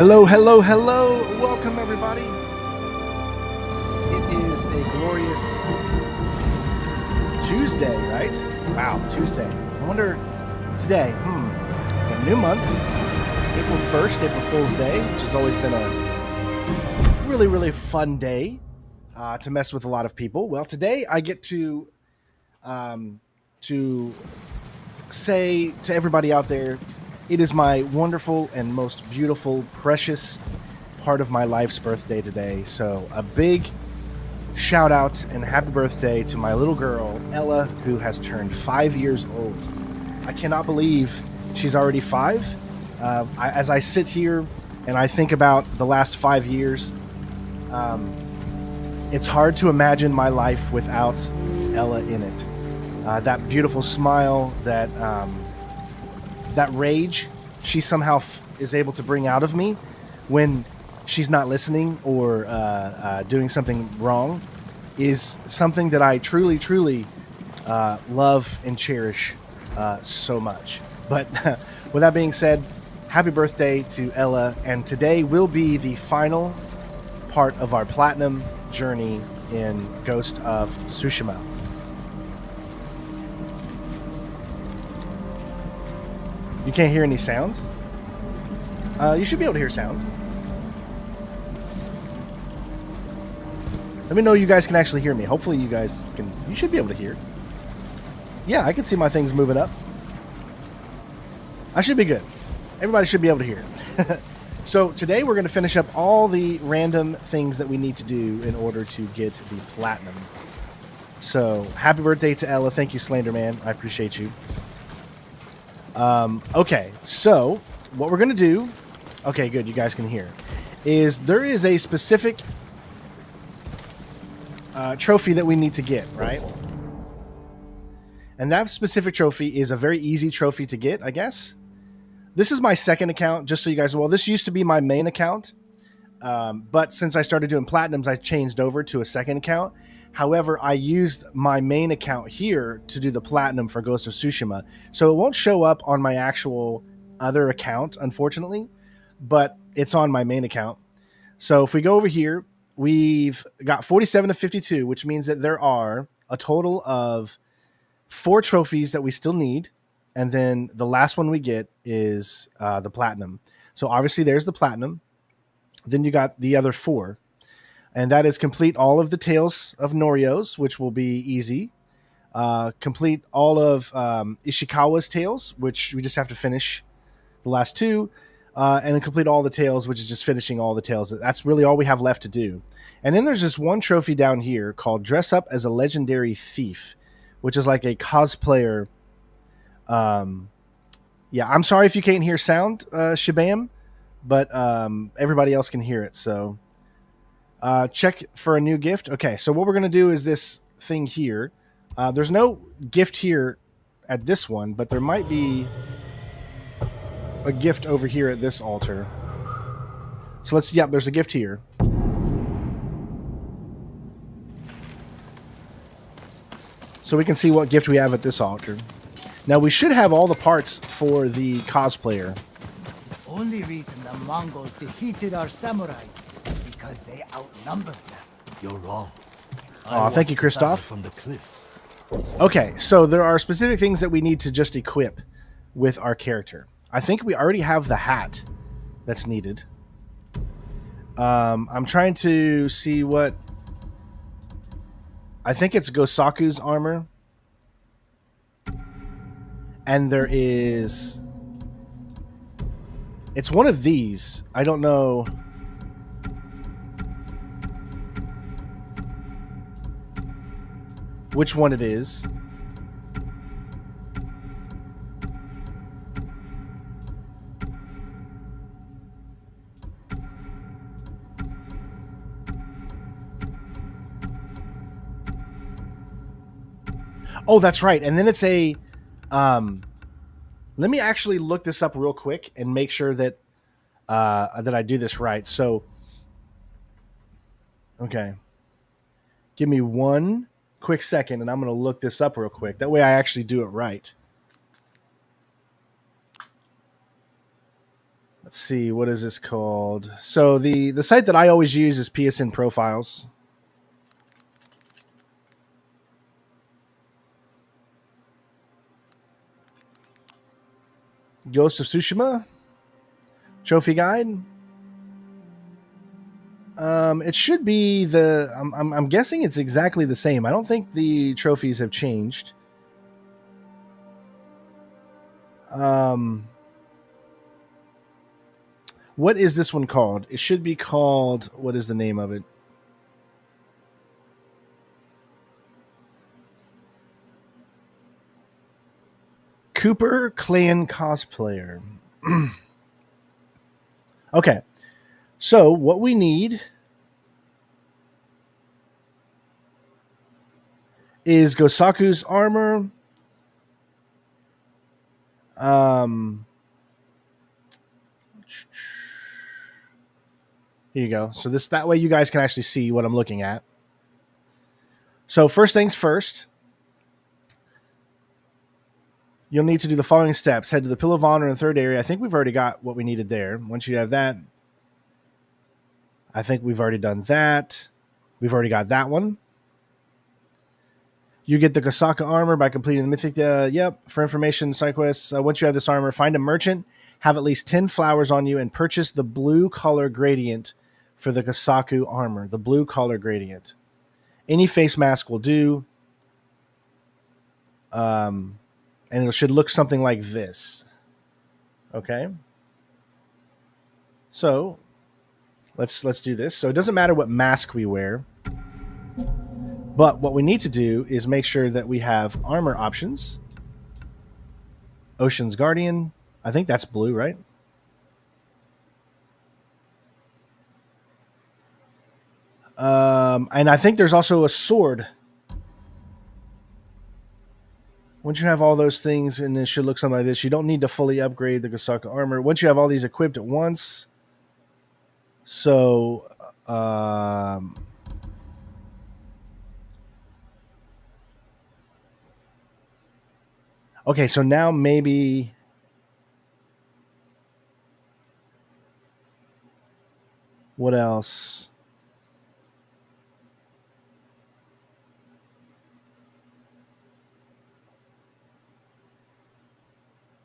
Hello, hello, hello. Welcome, everybody. It is a glorious Tuesday, right? Wow, Tuesday. I wonder today, a new month, April 1st, April Fool's Day, which has always been a really, really fun day to mess with a lot of people. Well, today I get to say to everybody out there, it is my wonderful and most beautiful, precious part of my life's birthday today. So a big shout out and happy birthday to my little girl, Ella, who has turned 5 years old. I cannot believe she's already 5. As I sit here and I think about the last 5 years, it's hard to imagine my life without Ella in it. That beautiful smile, that rage she somehow is able to bring out of me when she's not listening or doing something wrong is something that I truly, truly love and cherish so much. But with that being said, happy birthday to Ella. And today will be the final part of our platinum journey in Ghost of Tsushima. You can't hear any sound? You should be able to hear sound. Let me know you guys can actually hear me. Hopefully you guys can. You should be able to hear. Yeah, I can see my things moving up. I should be good. Everybody should be able to hear. So today we're going to finish up all the random things that we need to do in order to get the platinum. So happy birthday to Ella. Thank you, Slenderman. I appreciate you. Okay, so what we're going to do, okay, good, you guys can hear, is there is a specific trophy that we need to get, right? And that specific trophy is a very easy trophy to get, I guess. This is my second account, just so you guys know. Well, this used to be my main account, but since I started doing platinums, I changed over to a second account. However, I used my main account here to do the platinum for Ghost of Tsushima. So it won't show up on my actual other account, unfortunately, but it's on my main account. So if we go over here, we've got 47 to 52, which means that there are a total of 4 trophies that we still need. And then the last one we get is the platinum. So obviously there's the platinum. Then you got the other 4. And that is complete all of the Tales of Norio's, which will be easy. Complete all of Ishikawa's Tales, which we just have to finish the last 2. And then complete all the Tales, which is just finishing all the Tales. That's really all we have left to do. And then there's this one trophy down here called Dress Up as a Legendary Thief, which is like a cosplayer. Yeah, I'm sorry if you can't hear sound, Shabam, but everybody else can hear it, so... check for a new gift. Okay, so what we're going to do is this thing here. There's no gift here at this one, but there might be a gift over here at this altar. So let's, yep, there's a gift here. So we can see what gift we have at this altar. Now we should have all the parts for the cosplayer. Only reason the Mongols defeated our samurai because they outnumbered them. You're wrong. Oh, thank you, Christoph. From the cliff. Okay, so there are specific things that we need to just equip with our character. I think we already have the hat that's needed. I'm trying to see what... I think it's Gosaku's armor. And there is... It's one of these. I don't know... which one it is. Oh, that's right. And then it's a... let me actually look this up real quick and make sure that that I do this right. So, okay. Give me one quick second, and I'm going to look this up real quick. That way I actually do it right. Let's see, what is this called? So the site that I always use is PSN Profiles. Ghost of Tsushima trophy guide. It should be the. I'm guessing it's exactly the same. I don't think the trophies have changed. What is this one called? It should be called. What is the name of it? Cooper Clan Cosplayer. Okay. So what we need is Gosaku's armor. Here you go. So that way you guys can actually see what I'm looking at. So first things first, you'll need to do the following steps. Head to the Pillar of Honor in the third area. I think we've already got what we needed there. Once you have that, I think we've already done that. We've already got that one. You get the Kasaka armor by completing the mythic. For information, side quests. Once you have this armor, find a merchant, have at least 10 flowers on you, and purchase the blue color gradient for the Kasaku armor. The blue color gradient. Any face mask will do. And it should look something like this. Okay. So let's do this. So it doesn't matter what mask we wear. But what we need to do is make sure that we have armor options. Ocean's Guardian. I think that's blue, right? And I think there's also a sword. Once you have all those things, and it should look something like this, you don't need to fully upgrade the Gasaka armor. Once you have all these equipped at once. So, okay, so now maybe what else?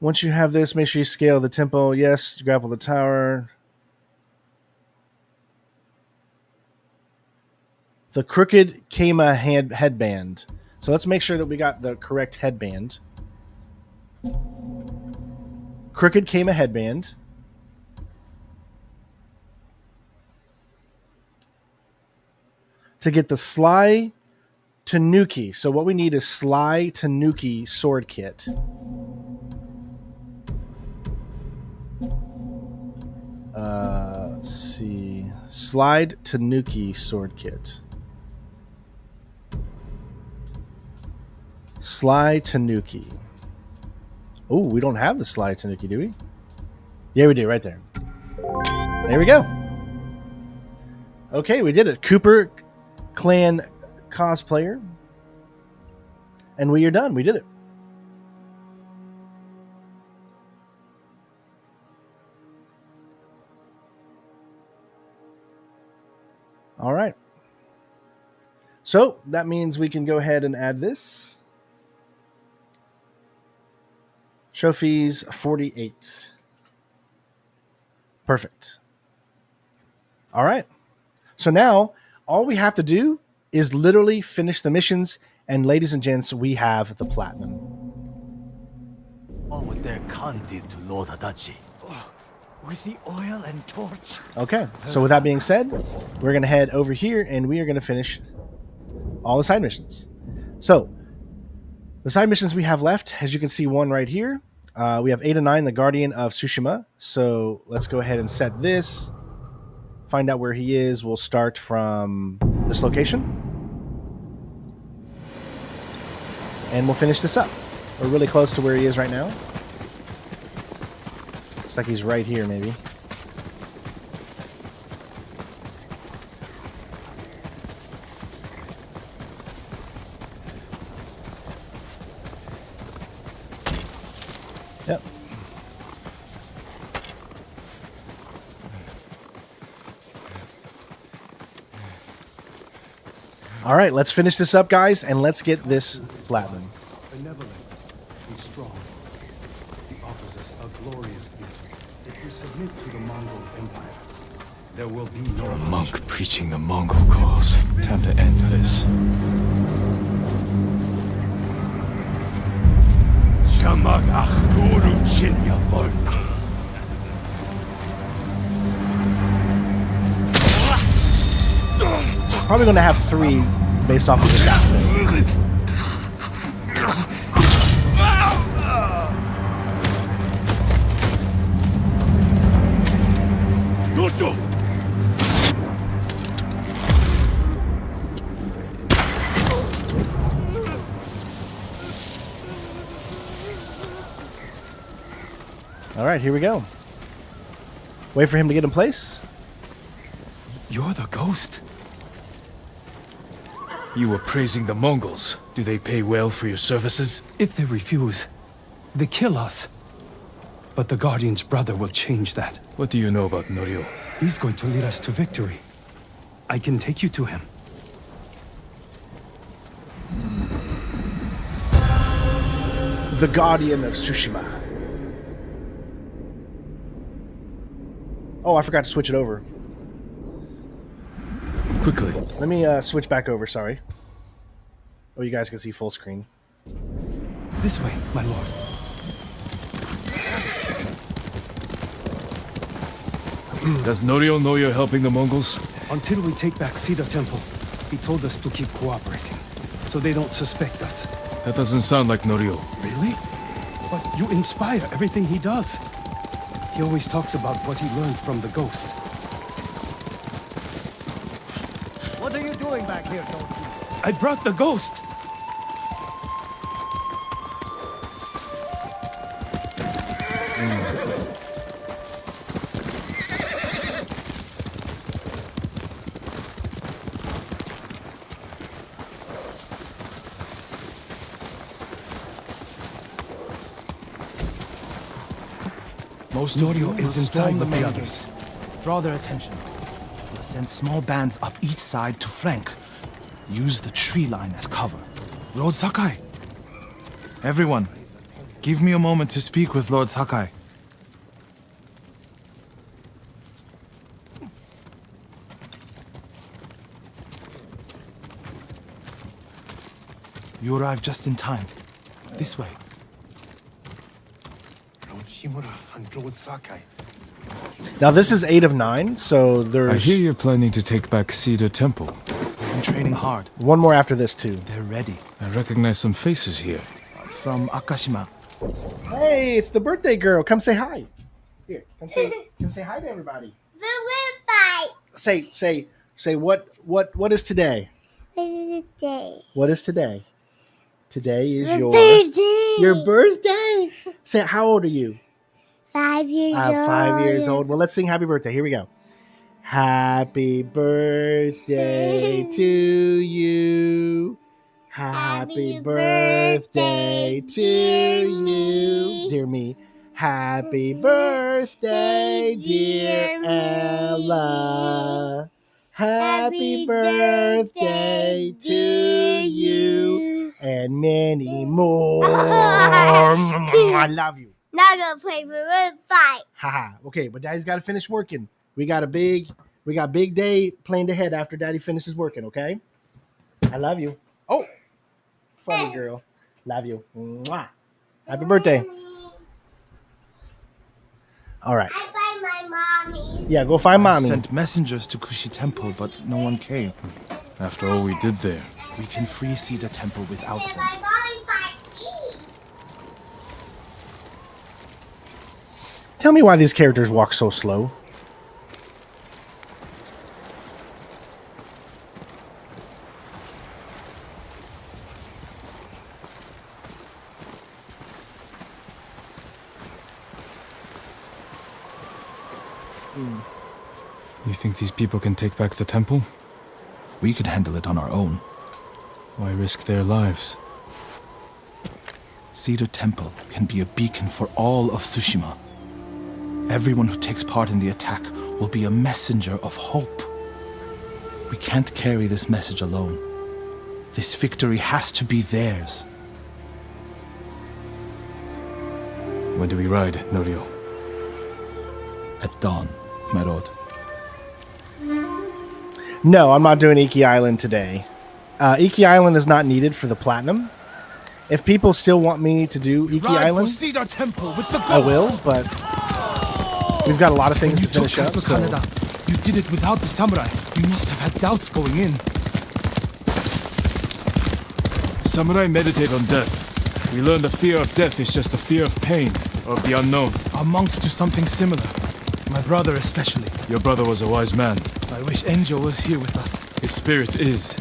Once you have this, make sure you scale the tempo. Yes, grapple the tower. The crooked Kama headband. So let's make sure that we got the correct headband. Crooked Kama headband. To get the Sly Tanuki. So what we need is Sly Tanuki sword kit. Let's see. Slide Tanuki sword kit. Sly Tanuki. Oh, we don't have the Sly Tanuki, do we? Yeah, we do, right there. There we go. Okay, we did it. Cooper Clan Cosplayer. And we are done. We did it. All right. So that means we can go ahead and add this. Trophies 48. Perfect. All right. So now all we have to do is literally finish the missions. And ladies and gents, we have the platinum. Oh, with their candid to Lord Adachi. With the oil and torch. Okay. So with that being said, we're going to head over here and we are going to finish all the side missions. So the side missions we have left, as you can see, one right here. We have 8 and 9, the Guardian of Tsushima. So let's go ahead and set this. Find out where he is. We'll start from this location. And we'll finish this up. We're really close to where he is right now. Looks like he's right here, maybe. Yep. All right, let's finish this up, guys, and let's get this platinum. Benevolent and strong. He offers us a glorious gift. If we submit to the Mongol Empire, there will be no A monk preaching the Mongol cause. Time to end this. Probably going to have 3 based off of this outfit. All right, here we go. Wait for him to get in place. You're the ghost? You were praising the Mongols. Do they pay well for your services? If they refuse, they kill us. But the Guardian's brother will change that. What do you know about Norio? He's going to lead us to victory. I can take you to him. The Guardian of Tsushima. Oh, I forgot to switch it over. Quickly. Let me switch back over, sorry. Oh, you guys can see full screen. This way, my lord. Does Norio know you're helping the Mongols? Until we take back Cedar Temple, he told us to keep cooperating, so they don't suspect us. That doesn't sound like Norio. Really? But you inspire everything he does. He always talks about what he learned from the ghost. What are you doing back here, don't you? I brought the ghost! Most Norio of you is will inside storm with the main others. gate. Draw their attention. We'll send small bands up each side to flank. Use the tree line as cover. Lord Sakai! Everyone, give me a moment to speak with Lord Sakai. You arrived just in time. This way. Lord Shimura and Lord Sakai. Now, this is 8 of 9, so I there's hear you're planning to take back Cedar Temple. They've been training hard. one more after this, too. They're ready. I recognize some faces here. From Akashima. Hey, it's the birthday girl. Come say hi. Here, come say hi to everybody. Say what is today? What is today? Today is your birthday. Say, how old are you? 5 years old. 5 years old. Well, let's sing happy birthday. Here we go. Happy birthday to you. Happy birthday to you. Dear me. Happy birthday, dear Ella. Happy birthday to you. And many more. I love you. Now I'm gonna play for fight. Haha. Okay, but Daddy's got to finish working. We got big day planned ahead after Daddy finishes working. Okay. I love you. Oh, funny girl. Love you. Mwah. Happy birthday. All right. I find my mommy. Yeah, go find mommy. Sent messengers to Kushi Temple, but no one came. After all we did there. We can free Cedar Temple without Can them. my mommy fight me? Tell me why these characters walk so slow. You think these people can take back the temple? We could handle it on our own. Why risk their lives? Cedar Temple can be a beacon for all of Tsushima. Everyone who takes part in the attack will be a messenger of hope. We can't carry this message alone. This victory has to be theirs. When do we ride, Norio? At dawn, my lord. No, I'm not doing Iki Island today. Iki Island is not needed for the platinum. If people still want me to do Iki Island, Cedar Temple with the I will, but we've got a lot of things to finish up. Castle So. Canada, you did it without the samurai. You must have had doubts going in. Samurai meditate on death. We learn the fear of death is just the fear of pain, of the unknown. Our monks do something similar. My brother especially. Your brother was a wise man. I wish Enjo was here with us. His spirit is.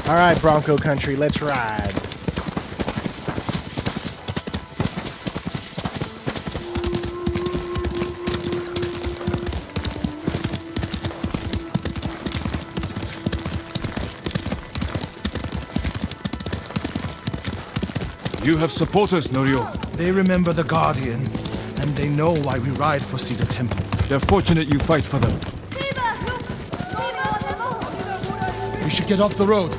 All right, Bronco Country, let's ride. You have supporters, Norio. They remember the Guardian, and they know why we ride for Cedar Temple. They're fortunate you fight for them. We should get off the road.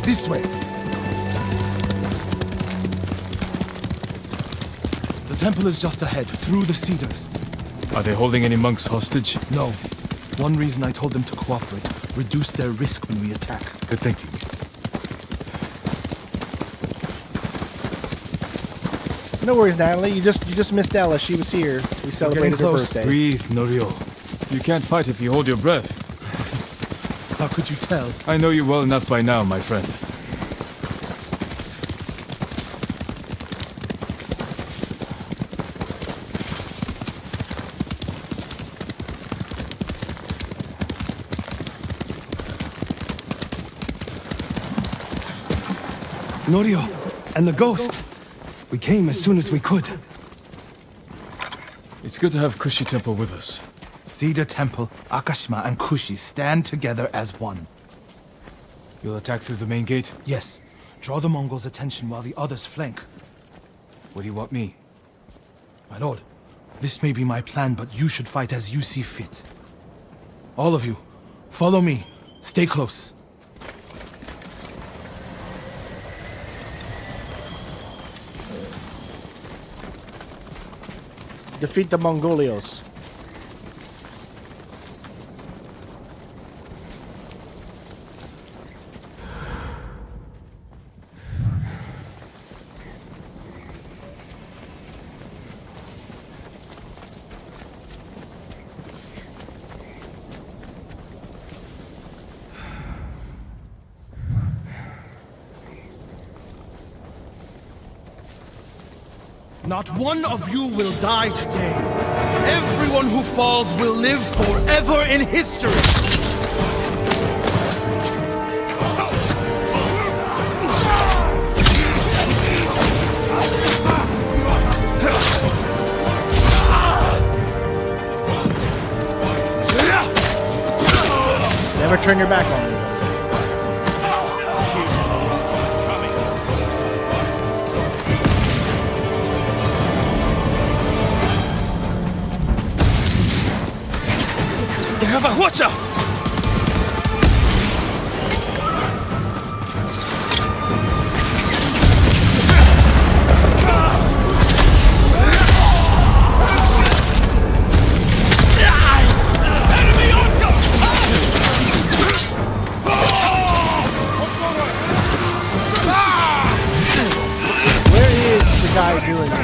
This way. The temple is just ahead, through the cedars. Are they holding any monks hostage? No. One reason I told them to cooperate. Reduce their risk when we attack. Good thinking. No worries, Natalie. You just missed Ella. She was here. We celebrated her close. birthday. Breathe, Norio. You can't fight if you hold your breath. How could you tell? I know you well enough by now, my friend. Norio and the ghost. We came as soon as we could. It's good to have Kushi Temple with us. Cedar Temple, Akashima, and Kushi stand together as one. You'll attack through the main gate? Yes. Draw the Mongols' attention while the others flank. What do you want me? My lord, this may be my plan, but you should fight as you see fit. All of you, follow me. Stay close. Defeat the Mongolios. Not one of you will die today. Everyone who falls will live forever in history. Never turn your back on me. Watch out! Where is the guy doing it?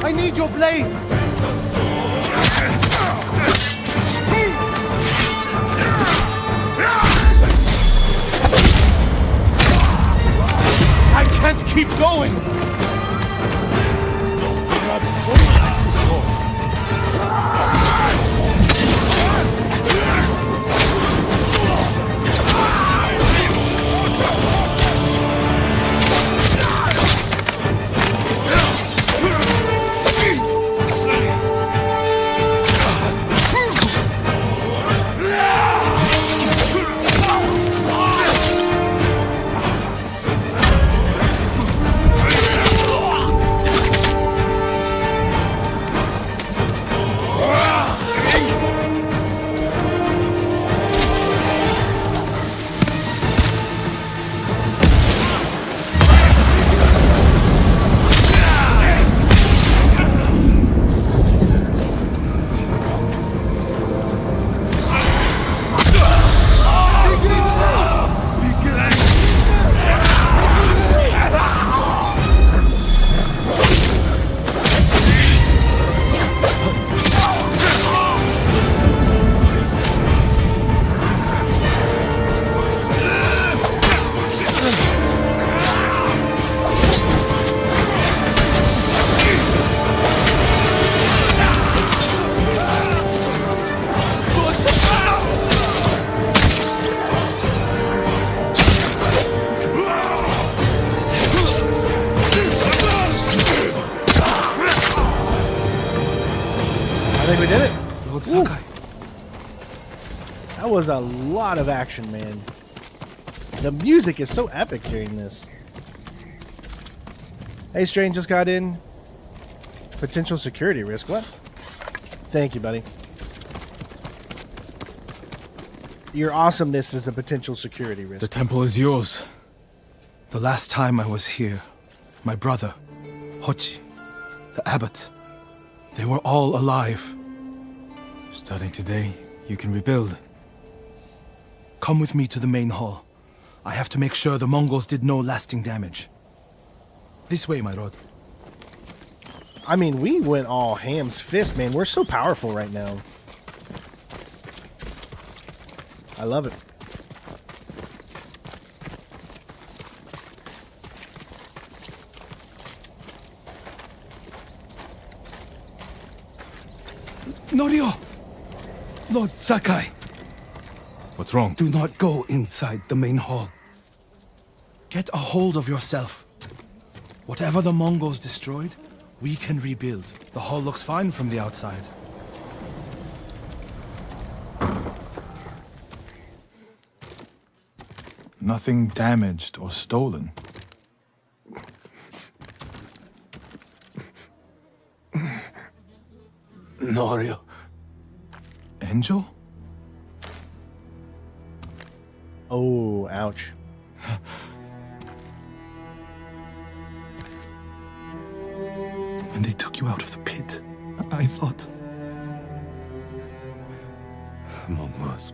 I need your blade! I can't keep going! I think we did it. Lord Sakai. That was a lot of action, man. The music is so epic during this. Hey, Strange just got in. Potential security risk. What? Thank you, buddy. Your awesomeness is a potential security risk. The temple is yours. The last time I was here, my brother, Hochi, the abbot, they were all alive. Starting today, you can rebuild. Come with me to the main hall. I have to make sure the Mongols did no lasting damage. This way, my lord. I mean, we went all ham's fist, man. We're so powerful right now. I love it. Norio! Lord Sakai, What's wrong? do not go inside the main hall. Get a hold of yourself. Whatever the Mongols destroyed, we can rebuild. The hall looks fine from the outside. Nothing damaged or stolen. Norio. Angel? Oh, ouch. When they took you out of the pit, I thought... Mongols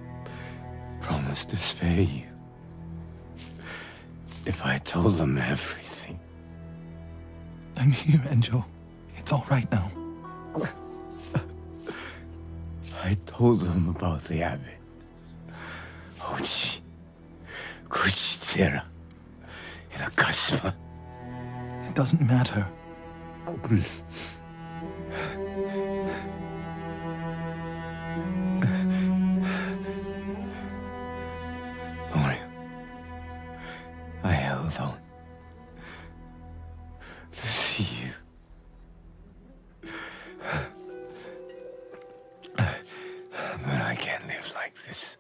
promised to spare you. If I told them everything. I'm here, Angel. It's all right now. I told them about the abbot. Hochi, Kuchitsera, Inakashima. It doesn't matter. Norio, I held on to see you. But I can't live like this.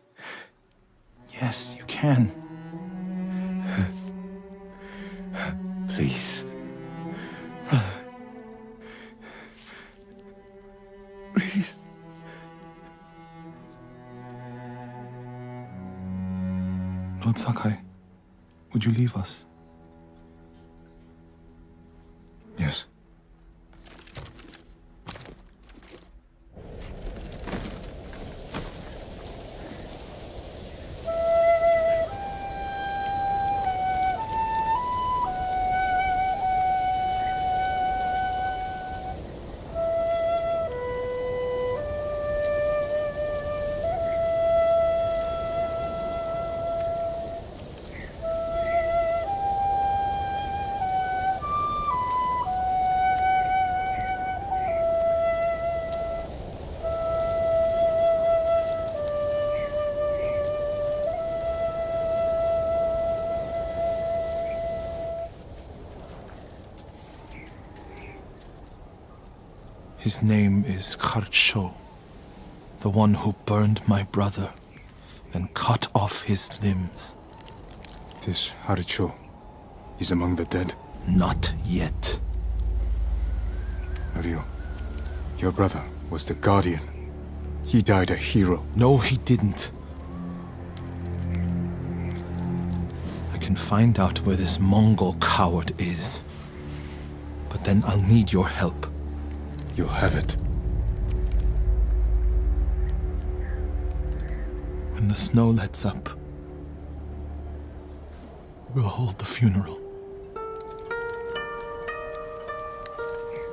Yes, you can. Please, brother. Please. Lord Sakai, would you leave us? Yes. His name is Kharcho, the one who burned my brother and cut off his limbs. This Haricho is among the dead. Not yet. Norio, your brother was the Guardian. He died a hero. No, he didn't. I can find out where this Mongol coward is. But then I'll need your help. You'll have it. When the snow lets up, we'll hold the funeral.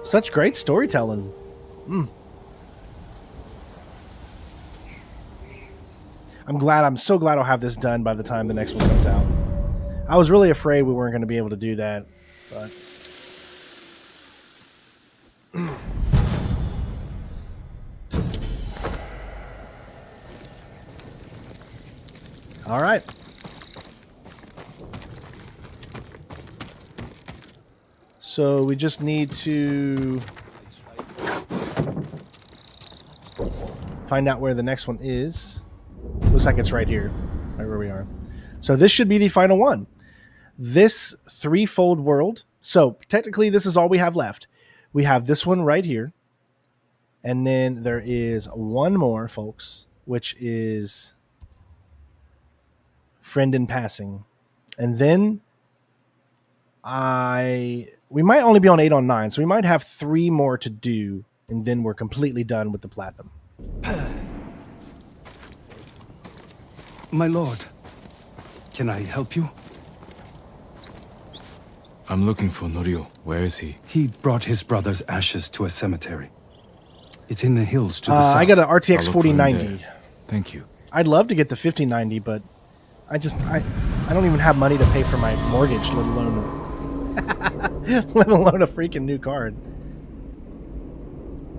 Such great storytelling. I'm so glad I'll have this done by the time the next one comes out. I was really afraid we weren't going to be able to do that, but all right. So we just need to find out where the next one is. Looks like it's right here, right where we are. So this should be the final one. This threefold world. So technically this is all we have left. We have this one right here. And then there is one more, folks, which is Friend in Passing. And then we might only be on 8 on 9, so we might have 3 more to do, and then we're completely done with the platinum. My lord, can I help you? I'm looking for Norio. Where is he? He brought his brother's ashes to a cemetery. It's in the hills to the south. I got an RTX I'll look for him 4090. there. Thank you. I'd love to get the 5090, but I don't even have money to pay for my mortgage, let alone let alone a freaking new card.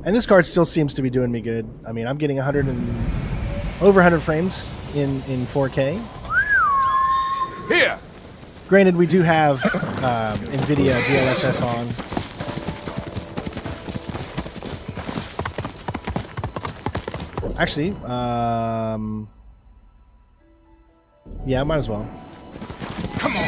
And this card still seems to be doing me good. I mean, I'm getting over 100 frames in 4K. Here! Granted, we do have NVIDIA DLSS on. Actually, yeah, might as well. Come on!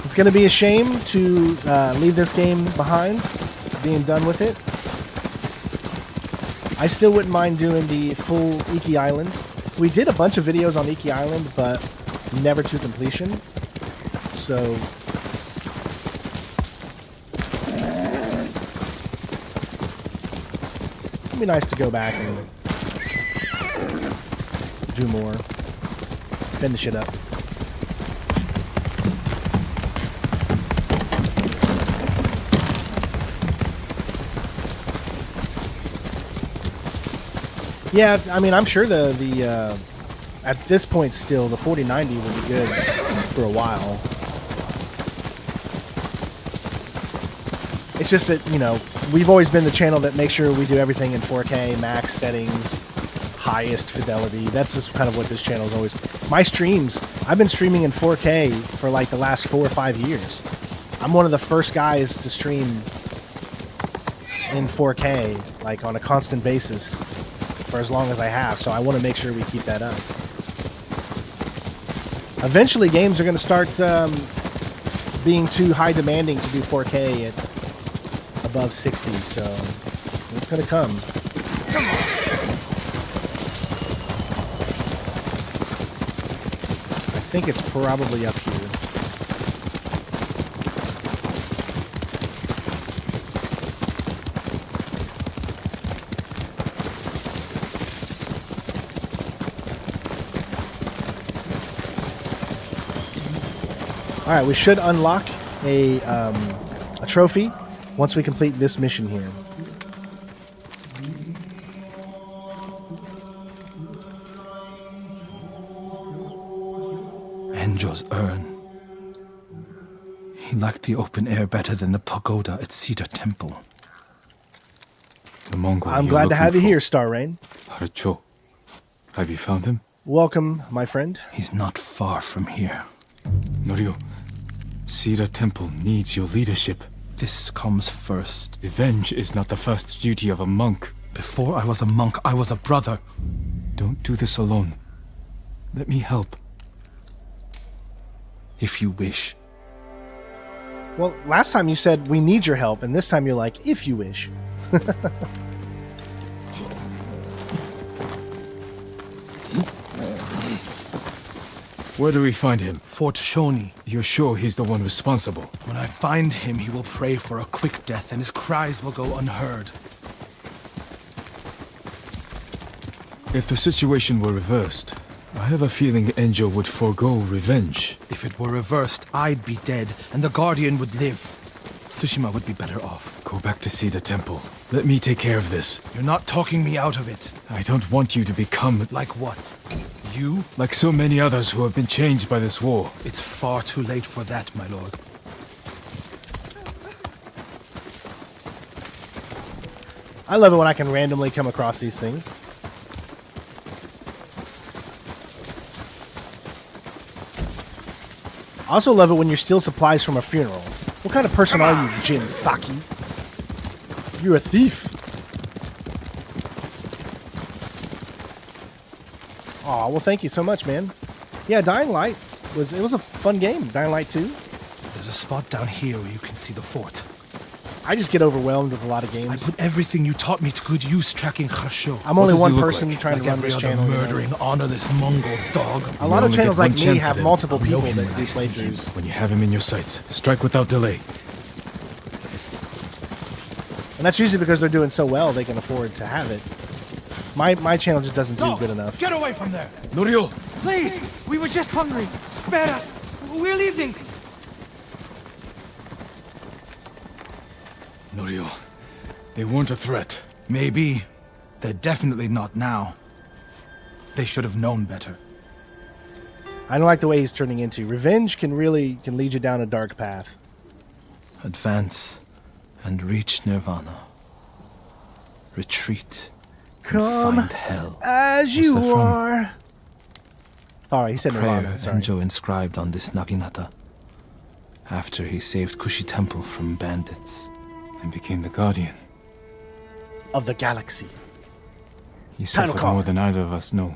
It's going to be a shame to leave this game behind, being done with it. I still wouldn't mind doing the full Iki Island. We did a bunch of videos on Iki Island, but never to completion. So it'd be nice to go back and do more, finish it up. Yeah, I mean, I'm sure the at this point still the 4090 will be good for a while. It's just that, you know, we've always been the channel that makes sure we do everything in 4K, max settings, highest fidelity. That's just kind of what this channel is always. My streams, I've been streaming in 4K for like the last 4 or 5 years. I'm one of the first guys to stream in 4K, like on a constant basis, for as long as I have, so I want to make sure we keep that up. Eventually, games are going to start being too high demanding to do 4K at above 60, so it's going to come. Come on! I think it's probably up here. All right, we should unlock a trophy once we complete this mission here. Enjo's urn. He liked the open air better than the pagoda at Cedar Temple. The Mongol I'm you're glad to have you looking here, Star Rain. for. Haricho. Have you found him? Welcome, my friend. He's not far from here. Norio, Cedar Temple needs your leadership. This comes first. Revenge is not the first duty of a monk. Before I was a monk, I was a brother. Don't do this alone. Let me help. If you wish. Well, last time you said we need your help, and this time you're like, if you wish. Where do we find him? Fort Shoni. You're sure he's the one responsible? When I find him, he will pray for a quick death, and his cries will go unheard. If the situation were reversed, I have a feeling Enjo would forego revenge. If it were reversed, I'd be dead, and the Guardian would live. Tsushima would be better off. Go back to Cedar Temple. Let me take care of this. You're not talking me out of it. I don't want you to become Like what? You? like so many others who have been changed by this war. It's far too late for that, my lord. I love it when I can randomly come across these things. I also love it when you steal supplies from a funeral. What kind of person are you, Jin Saki? You're a thief. Aw, well thank you so much, man. Yeah, Dying Light was a fun game. Dying Light 2. There's a spot down here where you can see the fort. I just get overwhelmed with a lot of I games. put everything you taught me to good use tracking Harsho. I'm only does it one look person like? trying Like to run every this other channel. you know? murdering, honorless Mongol dog. A lot You of only channels get like one me chance have at it. multiple I'll know people him that when do I see him. playthroughs. When you have him in your sights, strike without delay. And that's usually because they're doing so well they can afford to have it. My channel just doesn't do good enough. Get away from there! Norio! Please, we were just hungry. Spare us. We're leaving. Norio, they weren't a threat. Maybe. They're definitely not now. They should have known better. I don't like the way he's turning into. Revenge can lead you down a dark path. Advance and reach nirvana. Retreat and Come find hell. as What's you that from? are. All right, he said Prayer Nirvana. Sorry. Enjo inscribed on this Naginata after he saved Kushi Temple from bandits. And became the guardian. Of the galaxy. He Title suffered card. more than either of us know.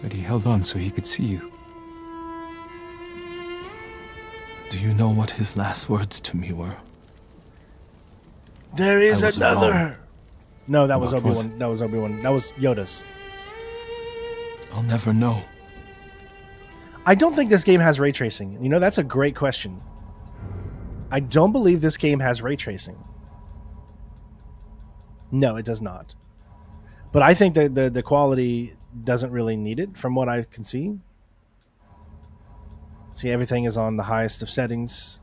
But he held on so he could see you. Do you know what his last words to me were? There is I was another. wrong. No, that was About what? Obi-Wan. That was Obi-Wan. That was Yoda's. I'll never know. I don't think this game has ray tracing. You know, that's a great question. I don't believe this game has ray tracing. No, it does not. But I think that the quality doesn't really need it from what I can see. See, everything is on the highest of settings.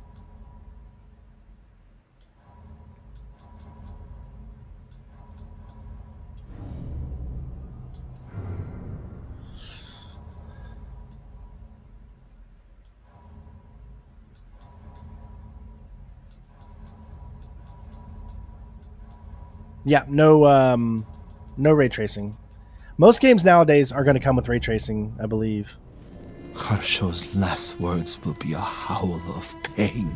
Yeah, no ray tracing. Most games nowadays are going to come with ray tracing, I believe. Harsho's last words will be a howl of pain.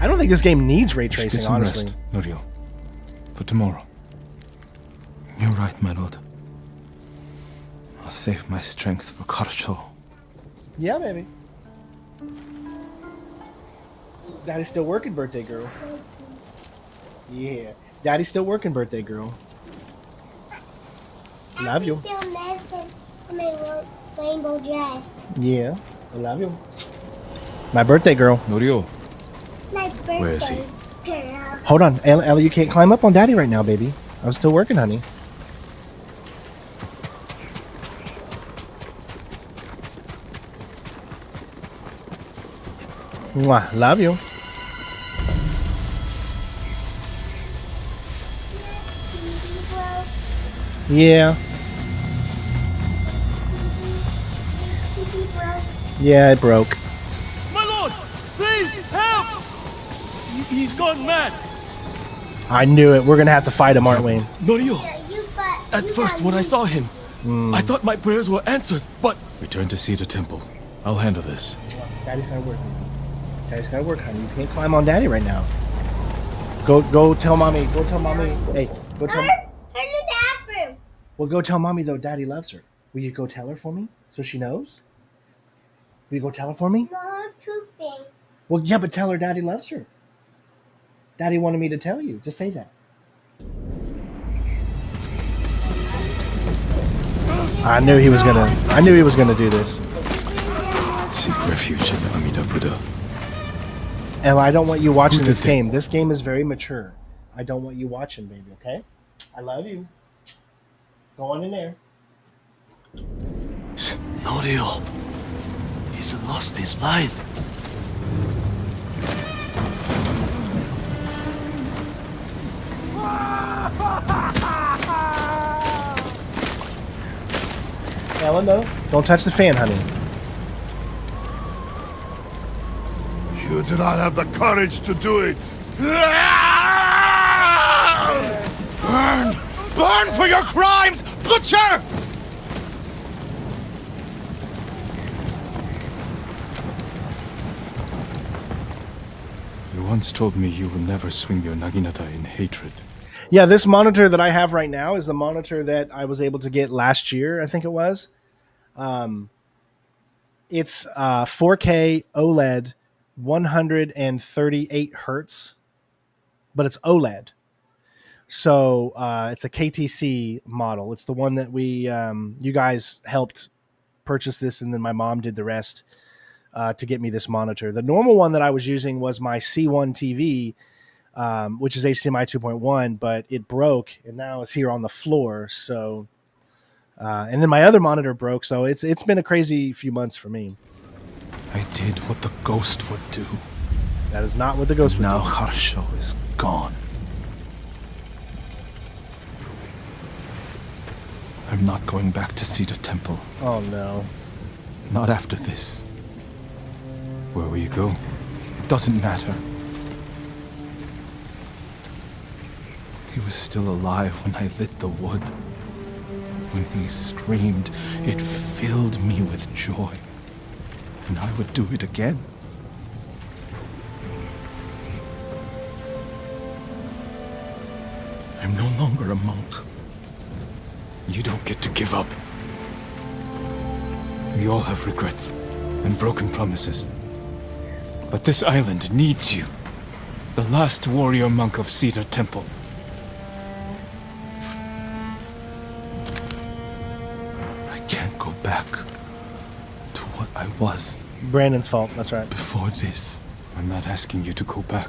I don't think this game needs ray Get tracing, some honestly. rest, Norio. For tomorrow. You're right, my lord. I'll save my strength for Harsho. Yeah, baby. Daddy's still working, birthday girl. Yeah. Daddy's still working, birthday girl. Love you. Still missing my rainbow dress. Yeah. I love you. My birthday girl. Norio. My birthday. Where is he? Girl. Hold on. Ellie, you can't climb up on Daddy right now, baby. I'm still working, honey. Mwah. Love you. Yeah. Yeah, it broke. My lord, please help! He's gone mad. I knew it. We're gonna have to fight him, aren't we? Norio, You but at first when I saw him, I thought my prayers were answered, but... Return to Cedar Temple. I'll handle this. Daddy's gotta work. Daddy's gotta work, honey. You can't climb on Daddy right now. Go tell mommy. Go tell mommy. Hey, go tell. Her in the bathroom. Well, go tell mommy though. Daddy loves her. Will you go tell her for me so she knows? Will you go tell her for me? Mom pooping. Well, yeah, but tell her Daddy loves her. Daddy wanted me to tell you. Just say that. I knew he was gonna do this. Seek refuge in Amida Buddha. Ella, I don't want you watching this game. This game is very mature. I don't want you watching, baby, okay? I love you. Go on in there. Norio. He's lost his mind. Ella, no. Don't touch the fan, honey. You do not have the courage to do it. Burn! Burn for your crimes, butcher! You once told me you will never swing your Naginata in hatred. Yeah, this monitor that I have right now is the monitor that I was able to get last year, I think it was. It's 4K OLED, 138 hertz, but it's OLED. So it's a KTC model. It's the one that you guys helped purchase this, and then my mom did the rest to get me this monitor. The normal one that I was using was my C1 TV, which is HDMI 2.1, but it broke, and now it's here on the floor. So, and then my other monitor broke, so it's been a crazy few months for me. I did what the ghost would do. That is not what the ghost would Now do. Harsho is gone. I'm not going back to Cedar Temple. Oh no. Not after this. Where will you go? It doesn't matter. He was still alive when I lit the wood. When he screamed, it filled me with joy. And I would do it again. I'm no longer a monk. You don't get to give up. We all have regrets and broken promises. But this island needs you. The last warrior monk of Cedar Temple. I can't go back to what I was Brandon's fault. That's right. before this. I'm not asking you to go back.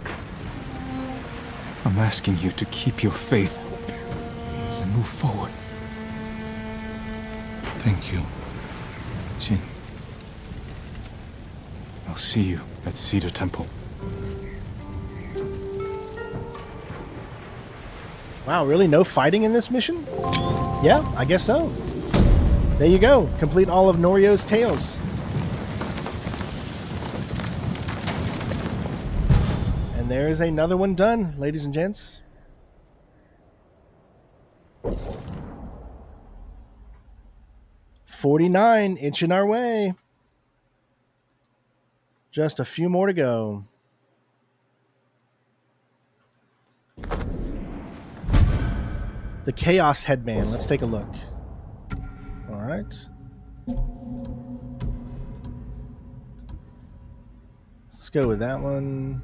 I'm asking you to keep your faith and move forward. Thank you, Jin. I'll see you at Cedar Temple. Wow, really? No fighting in this mission? Yeah, I guess so. There you go. Complete all of Norio's tales. And there is another one done, ladies and gents. $49 inching our way. Just a few more to go. The Chaos Headband. Let's take a look. All right. Let's go with that one.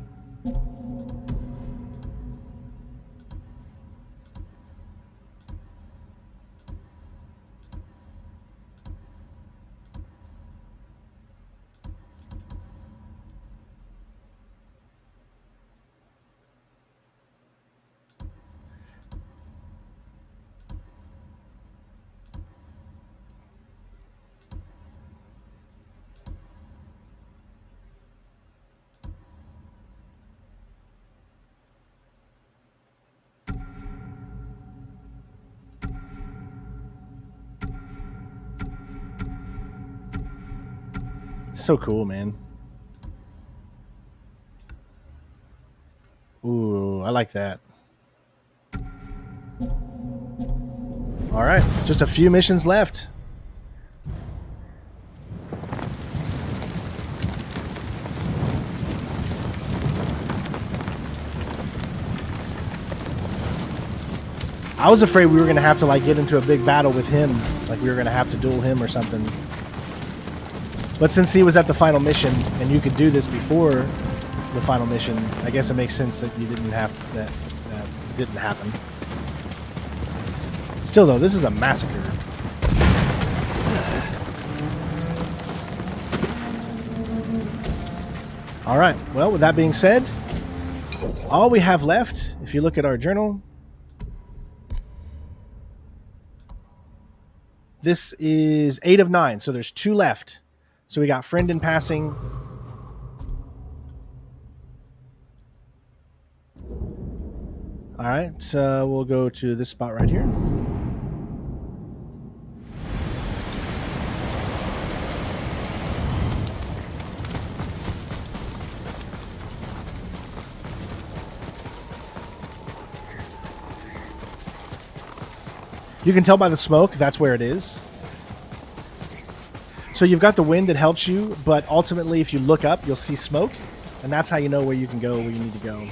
So cool, man. Ooh, I like that. All right, just a few missions left. I was afraid we were going to have to like get into a big battle with him, like we were going to have to duel him or something. But since he was at the final mission and you could do this before the final mission, I guess it makes sense that you didn't have that didn't happen. Still though, this is a massacre. All right. Well, with that being said, all we have left, if you look at our journal, this is 8 of 9, so there's 2 left. So we got friend in passing. All right, we'll go to this spot right here. You can tell by the smoke, that's where it is. So you've got the wind that helps you, but ultimately if you look up, you'll see smoke, and that's how you know where you can go, where you need to go.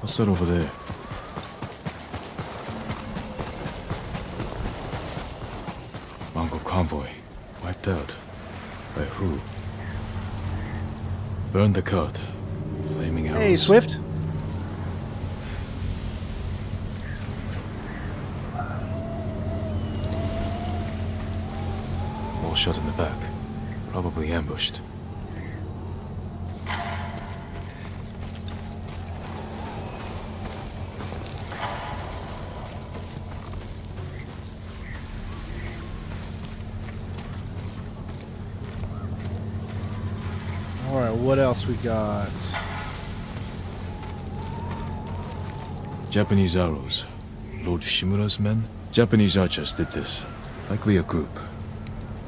What's that over there? Mongol convoy. Wiped out. By who? Burn the cart. Flaming arrows. Hey, Swift. All shot in the back. Probably ambushed. Alright, what else we got? Japanese arrows. Lord Shimura's men? Japanese archers did this. Likely a group.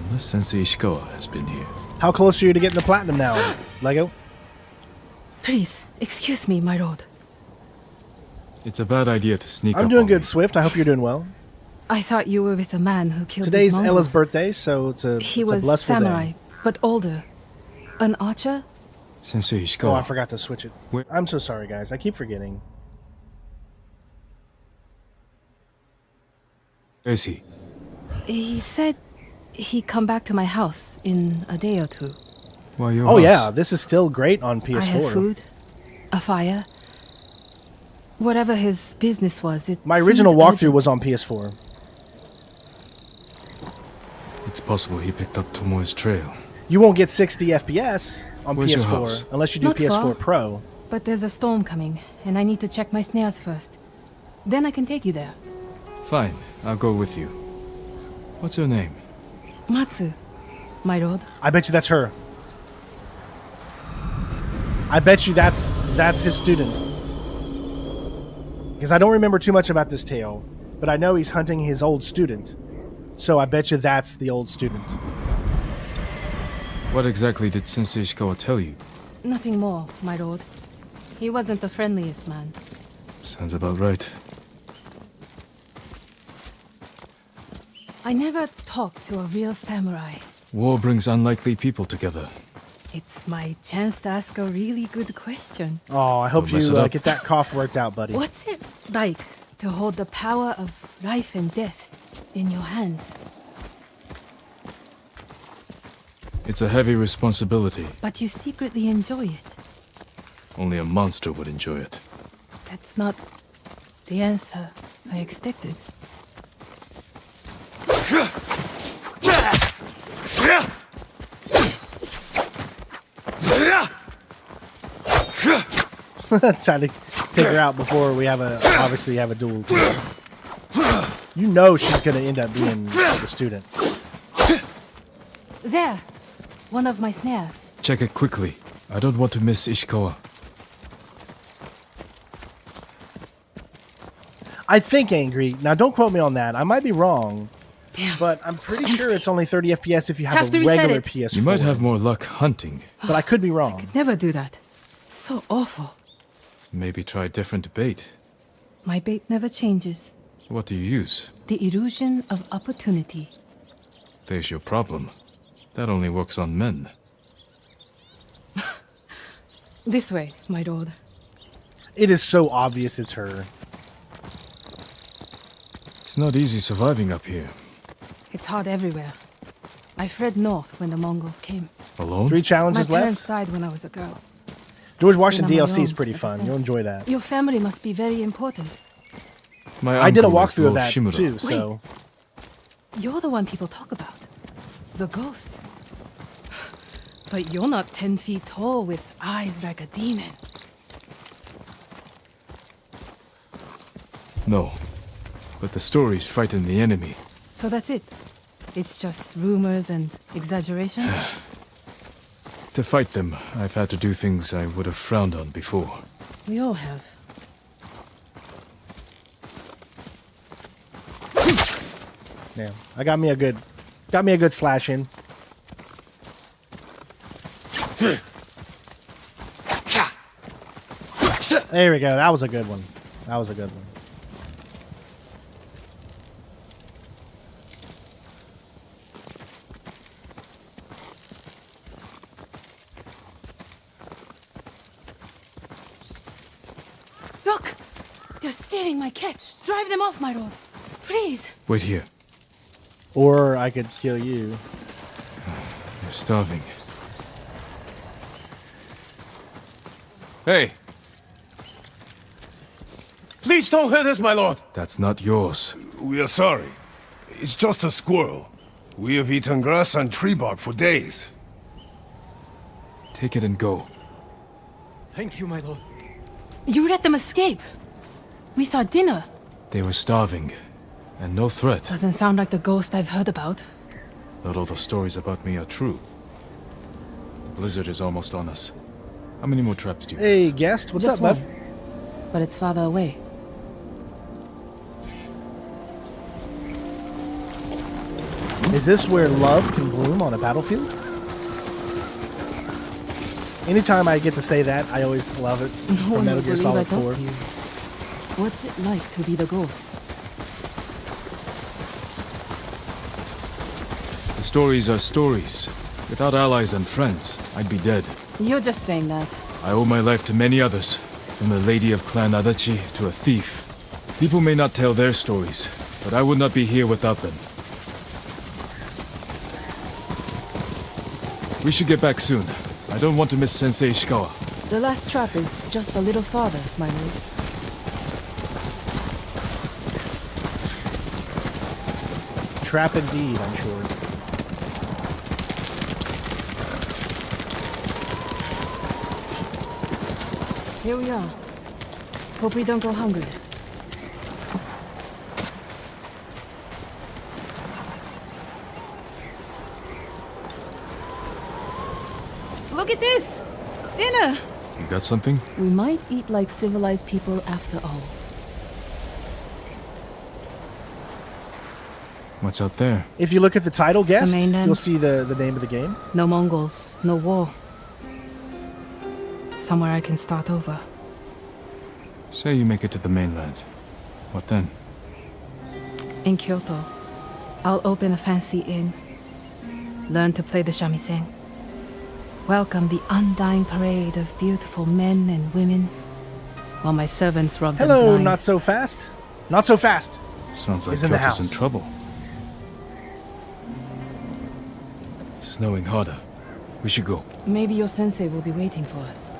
Unless Sensei Ishikawa has been here. How close are you to getting the platinum now, Lego? Please, excuse me, my lord. It's a bad idea to sneak up I'm doing on good, me. Swift. I hope you're doing well. I thought you were with a man who killed Today's these Mongols. Ella's birthday, so it's a He it's a was blissful samurai, day. but older. An archer? Sensei Ishikawa. Oh, I forgot to switch it. Where- I'm so sorry, guys. I keep forgetting. Where is he? He said he'd come back to my house in a day or two. Why your Oh house? yeah, this is still great on PS4. I have food, a fire. Whatever his business was, it My original seemed walkthrough urgent. was on PS4. It's possible he picked up Tomoe's trail. You won't get 60 FPS on Where's your PS4 house? unless you do Not PS4 far. Pro. But there's a storm coming, and I need to check my snares first. Then I can take you there. Fine, I'll go with you. What's her name? Matsu, my lord. I bet you that's her. I bet you that's his student. Because I don't remember too much about this tale, but I know he's hunting his old student. So I bet you that's the old student. What exactly did Sensei Ishikawa tell you? Nothing more, my lord. He wasn't the friendliest man. Sounds about right. I never talked to a real samurai. War brings unlikely people together. It's my chance to ask a really good question. Oh, I hope Don't mess you it up. get that cough worked out, buddy. What's it like to hold the power of life and death in your hands? It's a heavy responsibility. But you secretly enjoy it. Only a monster would enjoy it. That's not the answer I expected. Trying to take her out before we obviously have a duel. You know she's going to end up being the student. There! One of my snares. Check it quickly. I don't want to miss Ishikawa. I think angry. Now, don't quote me on that. I might be wrong. Damn. but I'm pretty sure it's only 30 FPS if you have, Have to a reset regular it. PS4. You might have more luck hunting. but I could be wrong. Never do that. So awful. Maybe try different bait. My bait never changes. What do you use? The illusion of opportunity. There's your problem. That only works on men. This way, my lord. It is so obvious it's her. It's not easy surviving up here. It's hard everywhere. I fled north when the Mongols came. Alone? 3 My challenges parents left. died when I was a girl. George Washington Been on my DLC is own pretty ever fun. since. You'll enjoy that. Your family must be very important. My I did a uncle is walkthrough of Lord that Shimura. too, so You're the one people talk about. The ghost. But you're not 10 feet tall with eyes like a demon. No. But the stories frighten the enemy. So that's it. It's just rumors and exaggeration? To fight them, I've had to do things I would have frowned on before. We all have. yeah. I got me a good slash in. There we go. That was a good one. That was a good one. Look! They're stealing my catch. Drive them off, my lord. Please. Wait here. Or I could kill you. You're starving. Hey! Please don't hurt us, my lord. That's not yours. We are sorry. It's just a squirrel. We have eaten grass and tree bark for days. Take it and go. Thank you, my lord. You let them escape. With our dinner. They were starving. And no threat. Doesn't sound like the ghost I've heard about. Not all the stories about me are true. The blizzard is almost on us. How many more traps do you have? Hey, guest. What's Just up, bud? one. But it's farther away. Is this where love can bloom on a battlefield? Anytime I get to say that, I always love it. No From one Metal will Gear believe Solid I talked 4. to you. What's it like to be the ghost? The stories are stories. Without allies and friends, I'd be dead. You're just saying that. I owe my life to many others, from a lady of Clan Adachi to a thief. People may not tell their stories, but I would not be here without them. We should get back soon. I don't want to miss Sensei Ishikawa. The last trap is just a little farther, my lord. Trap indeed, I'm sure. Here we are. Hope we don't go hungry. Look at this! Dinner! You got something? We might eat like civilized people after all. What's out there? If you look at the title, guest, mainland. you'll see the name of the game. No Mongols, no war. Somewhere I can start over. Say you make it to the mainland. What then? In Kyoto, I'll open a fancy inn. Learn to play the shamisen. Welcome the undying parade of beautiful men and women, while my servants rub them Hello, blind. not so fast. Not so fast. Sounds like He's in the Kyoto's in house. trouble. It's snowing harder. We should go. Maybe your sensei will be waiting for us.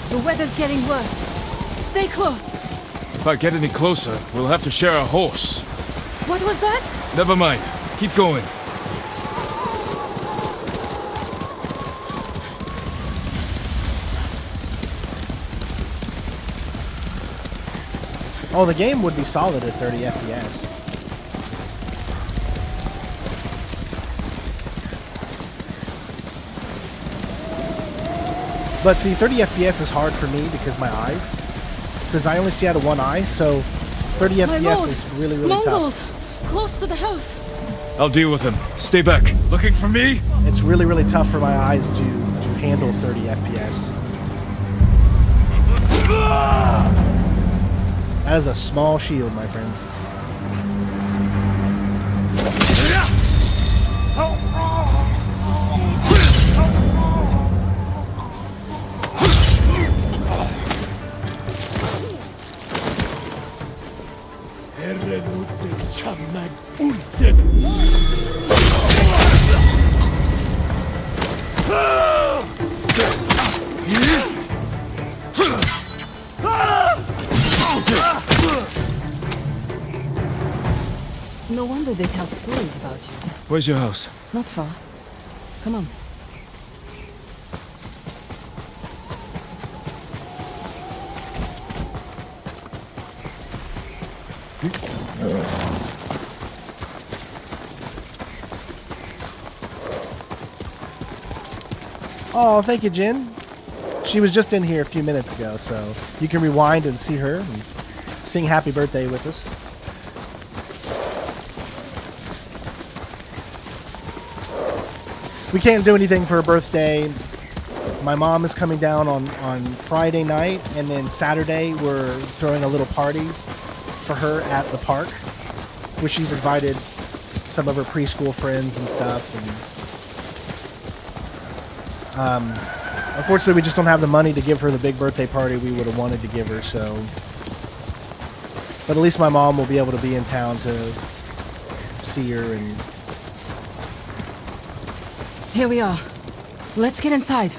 The weather's getting worse. Stay close. If I get any closer, we'll have to share a horse. What was that? Never mind. Keep going. Oh, the game would be solid at 30 FPS. But see, 30 FPS is hard for me because my eyes. Because I only see out of one eye, so 30 FPS is really, really Mongols! tough. Close to the house! I'll deal with them. Stay back. Looking for me? It's really, really tough for my eyes to handle 30 FPS. That is a small shield, my friend. No wonder they tell stories about you. Where's your house? Not far. Come on. Oh, thank you, Jen. She was just in here a few minutes ago, so you can rewind and see her and sing happy birthday with us. We can't do anything for her birthday. My mom is coming down on Friday night, and then Saturday we're throwing a little party for her at the park, which she's invited some of her preschool friends and stuff. And unfortunately, we just don't have the money to give her the big birthday party we would have wanted to give her. So, but at least my mom will be able to be in town to see her. And Here we are. Let's get inside.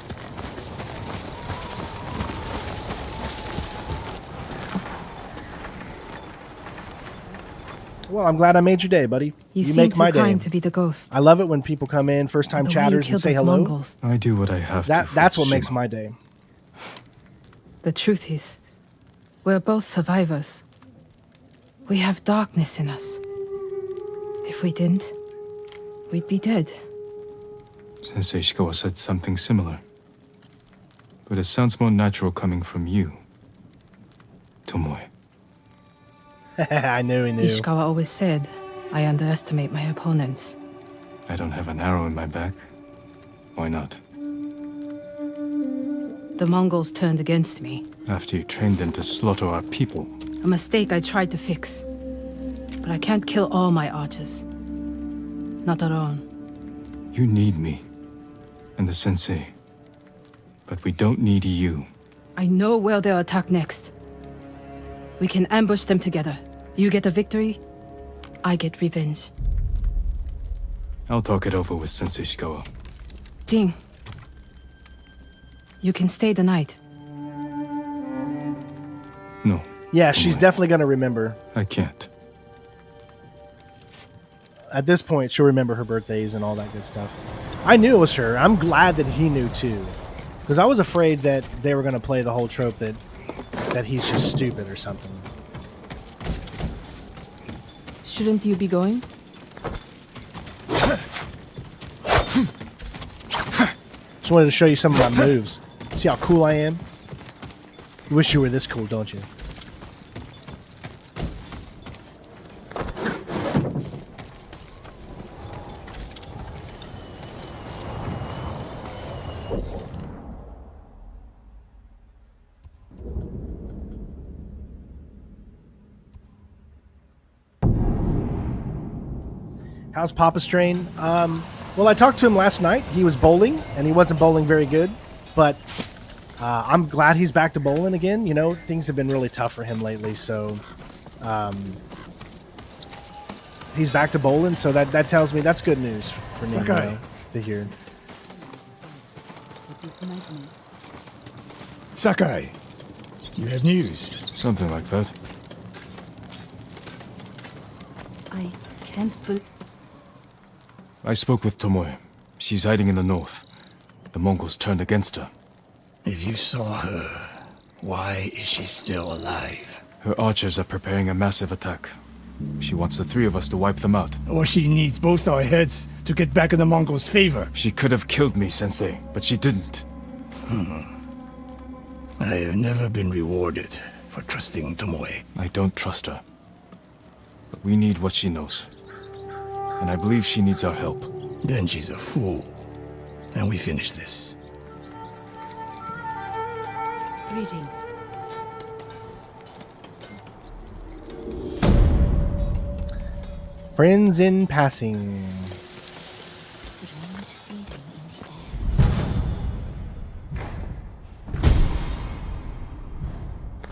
well, I'm glad I made your day, buddy. You seem make too my day. kind to be the ghost. I love it when people come in, first-time The way you chatters, and killed say those hello. Mongols. I do what I have to. for That's what makes Tsushima. my day. The truth is, we're both survivors. We have darkness in us. If we didn't, we'd be dead. Sensei Ishikawa said something similar. But it sounds more natural coming from you, Tomoe. I knew he knew. Ishikawa always said, I underestimate my opponents. I don't have an arrow in my back. Why not? The Mongols turned against me. After you trained them to slaughter our people. A mistake I tried to fix. But I can't kill all my archers. Not alone. You need me. And the sensei. But we don't need you. I know where they'll attack next. We can ambush them together. You get a victory, I get revenge. I'll talk it over with Sensei Ishikawa. Jing, you can stay the night. No, Yeah, she's definitely going to remember. I can't. At this point, she'll remember her birthdays and all that good stuff. I knew it was her. I'm glad that he knew too. Because I was afraid that they were going to play the whole trope that he's just stupid or something. Shouldn't you be going? Just wanted to show you some of my moves. See how cool I am? You wish you were this cool, don't you? How's Papa Strain? Well, I talked to him last night. He was bowling, and he wasn't bowling very good. But I'm glad he's back to bowling again. You know, things have been really tough for him lately, so he's back to bowling. So that tells me that's good news for me, you know, to hear. Sakai, you have news. Something like that. I can't put... I spoke with Tomoe. She's hiding in the north. The Mongols turned against her. If you saw her, why is she still alive? Her archers are preparing a massive attack. She wants the three of us to wipe them out. Or she needs both our heads to get back in the Mongols' favor. She could have killed me, Sensei, but she didn't. I have never been rewarded for trusting Tomoe. I don't trust her. But we need what she knows. And I believe she needs our help. Then she's a fool. And we finish this. Greetings. Friends in passing. Strange feeling in the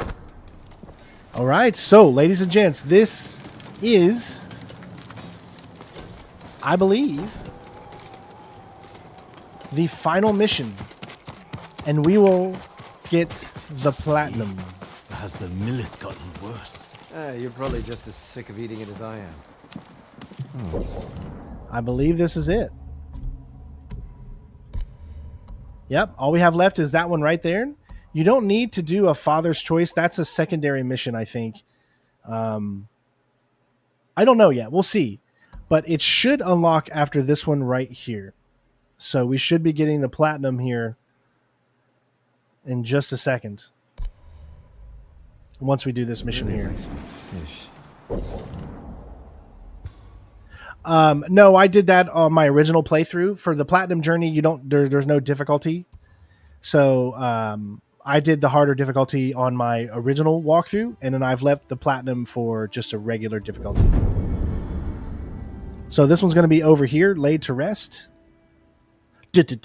air. All right, so ladies and gents, this is, I believe, the final mission, and we will get the platinum. Has the millet gotten worse? You're probably just as sick of eating it as I am. I believe this is it. Yep, all we have left is that one right there. You don't need to do a father's choice. That's a secondary mission, I think. I don't know yet. We'll see. But it should unlock after this one right here. So we should be getting the platinum here in just a second. Once we do this mission here. No, I did that on my original playthrough. For the platinum journey, you don't there's no difficulty. So I did the harder difficulty on my original walkthrough, and then I've left the platinum for just a regular difficulty. So this one's going to be over here, laid to rest. Laid to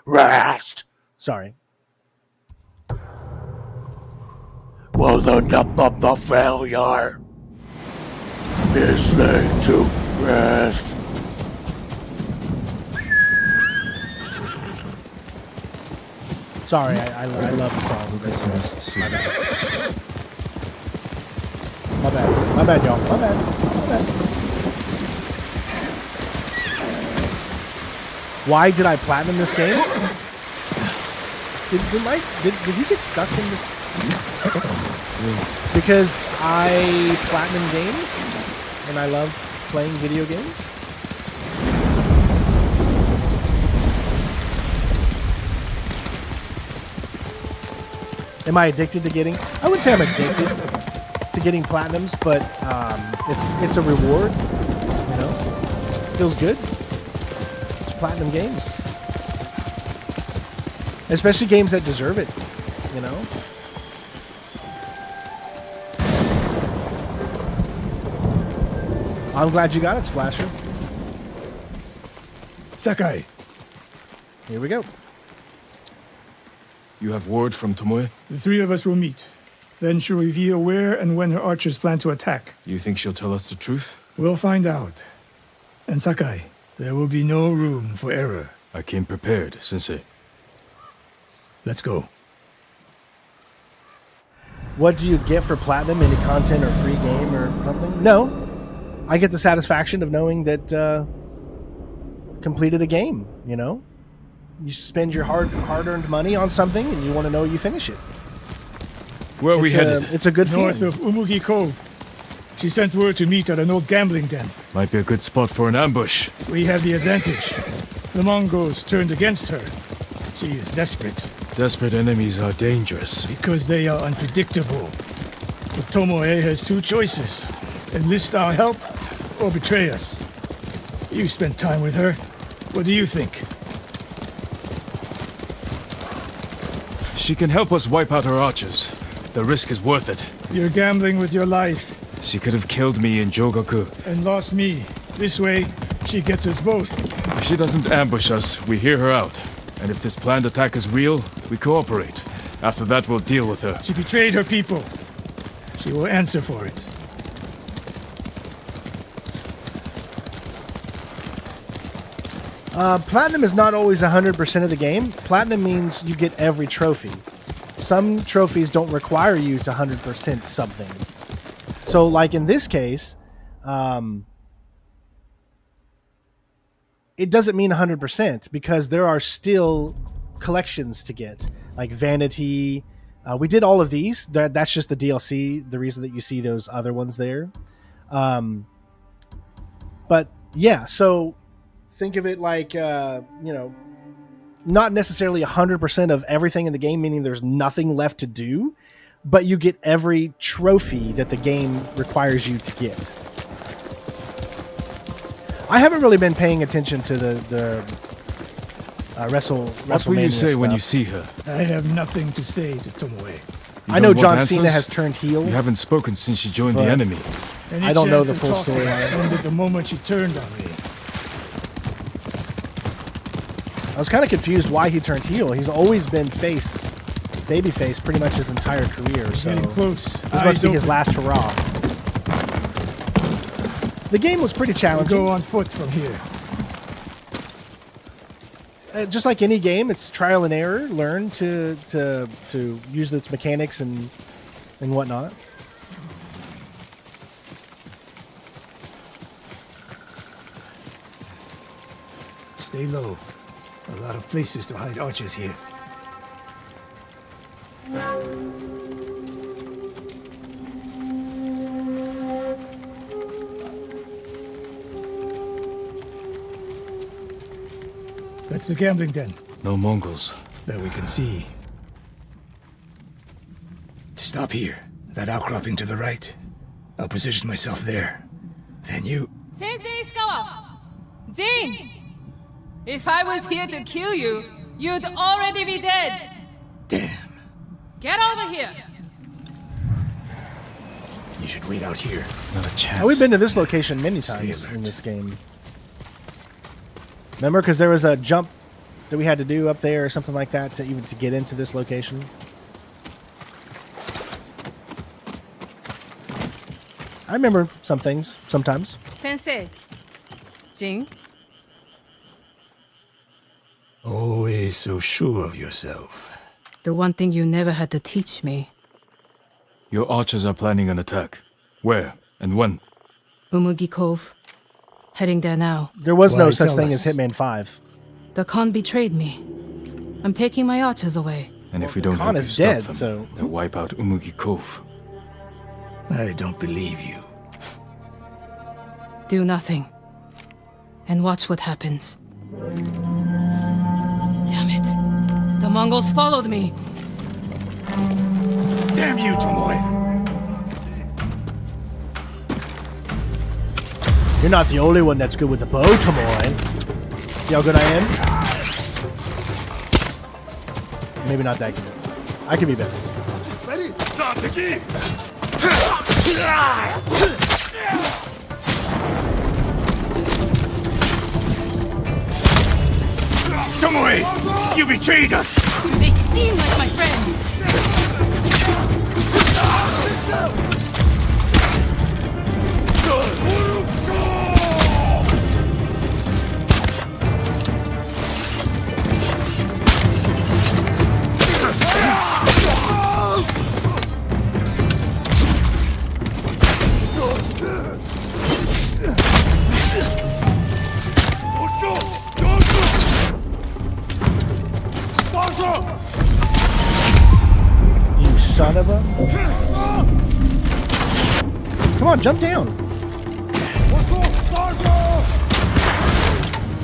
rest. Sorry. Well, the nub of the failure is laid to rest. Sorry, I love the song. My bad, y'all. My bad. Why did I platinum this game? Did he get stuck in this? Because I platinum games and I love playing video games. Am I addicted to getting? I wouldn't say I'm addicted to getting platinums, but it's a reward. You know, feels good. It's platinum games, especially games that deserve it. You know. I'm glad you got it, Splasher. Sakai. Here we go. You have word from Tomoe? The three of us will meet. Then she'll reveal where and when her archers plan to attack. You think she'll tell us the truth? We'll find out. And Sakai, there will be no room for error. I came prepared, Sensei. Let's go. What do you get for platinum? Any content or free game or something? No. I get the satisfaction of knowing that completed a game, you know? You spend your hard-earned money on something and you want to know you finish it. Where are we headed? It's a good feeling. North of Umugi Cove. She sent word to meet at an old gambling den. Might be a good spot for an ambush. We have the advantage. The Mongols turned against her. She is desperate. Desperate enemies are dangerous. Because they are unpredictable. But Tomoe has two choices. Enlist our help or betray us. You spent time with her. What do you think? She can help us wipe out her archers. The risk is worth it. You're gambling with your life. She could have killed me in Jogaku. And lost me. This way, she gets us both. If she doesn't ambush us, we hear her out. And if this planned attack is real, we cooperate. After that, we'll deal with her. She betrayed her people. She will answer for it. Platinum is not always 100% of the game. Platinum means you get every trophy. Some trophies don't require you to 100% something. So, like in this case, it doesn't mean 100% because there are still collections to get, like vanity, We did all of these. That's just the DLC. The reason that you see those other ones there. But yeah, so think of it like not necessarily 100% of everything in the game, meaning there's nothing left to do, but you get every trophy that the game requires you to get. I haven't really been paying attention to the WrestleMania. What will you say stuff. when you see her? I have nothing to say to Tomoe. I know John Cena has turned heel. You haven't spoken since she joined the enemy. I don't know the full storyline. Ended the moment she turned on me. I was kind of confused why he turned heel. He's always been babyface, pretty much his entire career. So Getting close. This must be his last hurrah. The game was pretty challenging. We'll go on foot from here. Just like any game, it's trial and error. Learn to use its mechanics and whatnot. Stay low. A lot of places to hide archers here. That's the gambling den. No Mongols. That we can see. Stop here. That outcropping to the right. I'll position myself there. Then you... Sensei Ishikawa! Jin! If I was here to kill you, you'd already be dead! Damn. Get over here! You should wait out here. Not a chance. Oh, we've been to this location many times in this game. Remember, because there was a jump that we had to do up there or something like that to get into this location. I remember some things sometimes. Sensei. Jin? Always so sure of yourself. The one thing you never had to teach me. Your archers are planning an attack. Where and when? Umugi Cove. Heading there now. There was no Why, such tell thing us. as Hitman 5. The Khan betrayed me. I'm taking my archers away. And if we don't Khan help you is stop dead, them, so... they'll wipe out Umugi Cove. I don't believe you. Do nothing. And watch what happens. Damn it. The Mongols followed me. Damn you, Tomoe! You're not the only one that's good with the bow, Tomoe. See how good I am? Maybe not that good. I can be better. Tomoe! You betrayed us! They seem like my friends. You son of a... Come on, jump down.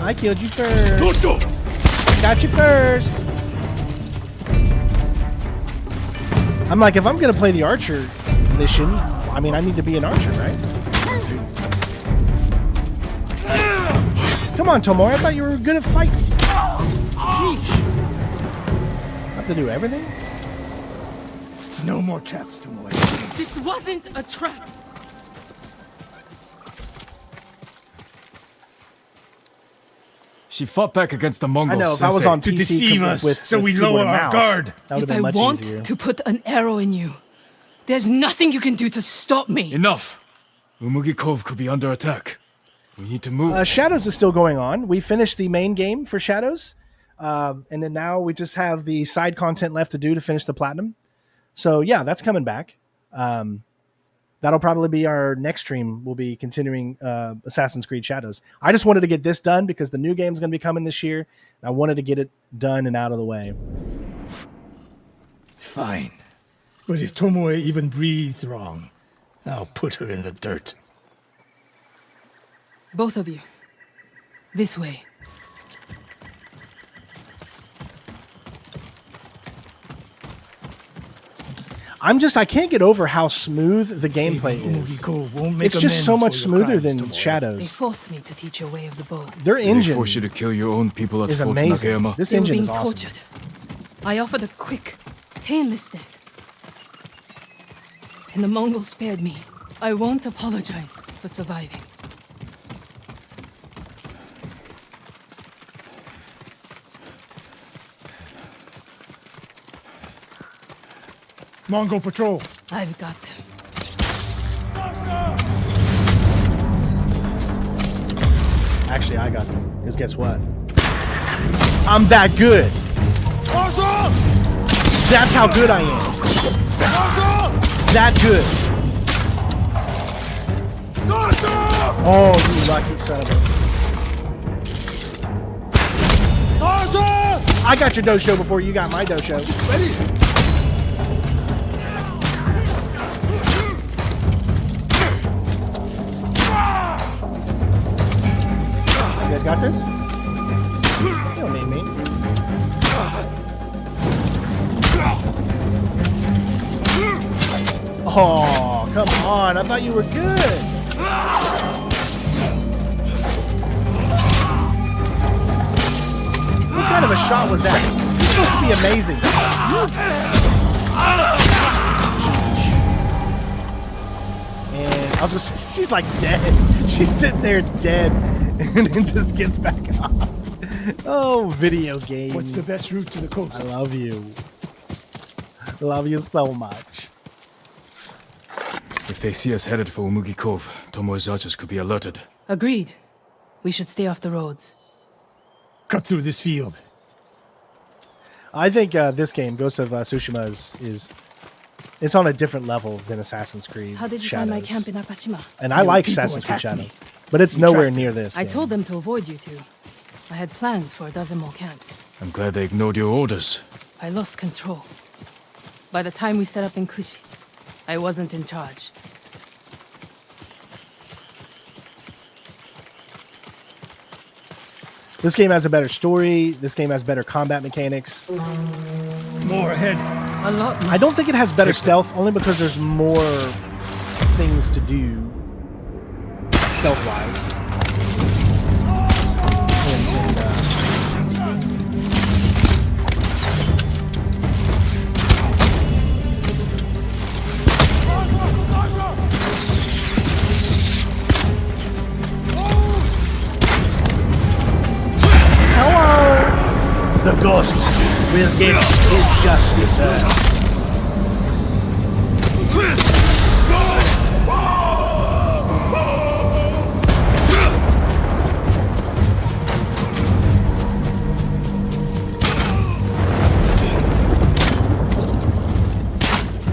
I killed you first. Got you first. I'm like, if I'm going to play the archer mission, I mean, I need to be an archer, right? Come on, Tomoe. I thought you were good at fighting. Jeez. I have to do everything? No more traps, Tomoe. This wasn't a trap. She fought back against the Mongols. I know, if I was Sensei. on To PC deceive us, so we keyboard lower and our mouse, guard. that would have If been I much want easier. to put an arrow in you, there's nothing you can do to stop me. Enough! Umugi Cove could be under attack. We need to move. Shadows is still going on. We finished the main game for Shadows. And then now we just have the side content left to do to finish the platinum. So yeah, that's coming back. That'll probably be our next stream. We'll be continuing Assassin's Creed Shadows. I just wanted to get this done because the new game's going to be coming this year. I wanted to get it done and out of the way. Fine. But if Tomoe even breathes wrong, I'll put her in the dirt. Both of you. This way. I can't get over how smooth the gameplay is. It's just so much smoother than They Shadows. forced me to teach a way of the bow. Their They engine force you to kill your own people at is Fort amazing. Nagayama. This They were engine being is awesome. tortured. I offered a quick, painless death. And the Mongols spared me. I won't apologize for surviving. Mongol patrol. I've got them. Actually, I got them. Because guess what? I'm that good. That's how good I am. That good. Oh, you lucky son of a... I got your dosho before you got my dosho. Ready? You guys got this? You don't need me. Oh, come on. I thought you were good. What kind of a shot was that? It's supposed to be amazing. And I was just, she's like dead. She's sitting there dead. And then just gets back up. Oh, video game. What's the best route to the coast? I love you. Love you so much. If they see us headed for Umugi Cove, Tomoe's archers could be alerted. Agreed. We should stay off the roads. Cut through this field. I think this game, Ghost of Tsushima, is it's on a different level than Assassin's Creed How did you Shadows. find my camp in Akashima? And I like Assassin's Creed Shadows, but it's nowhere near this I game. told them to avoid you two. I had plans for a dozen more camps. I'm glad they ignored your orders. I lost control. By the time we set up in Kushi, I wasn't in charge. This game has a better story. This game has better combat mechanics. More ahead. A lot more. I don't think it has better stealth, only because there's more things to do stealth-wise. The ghost will get his just desserts.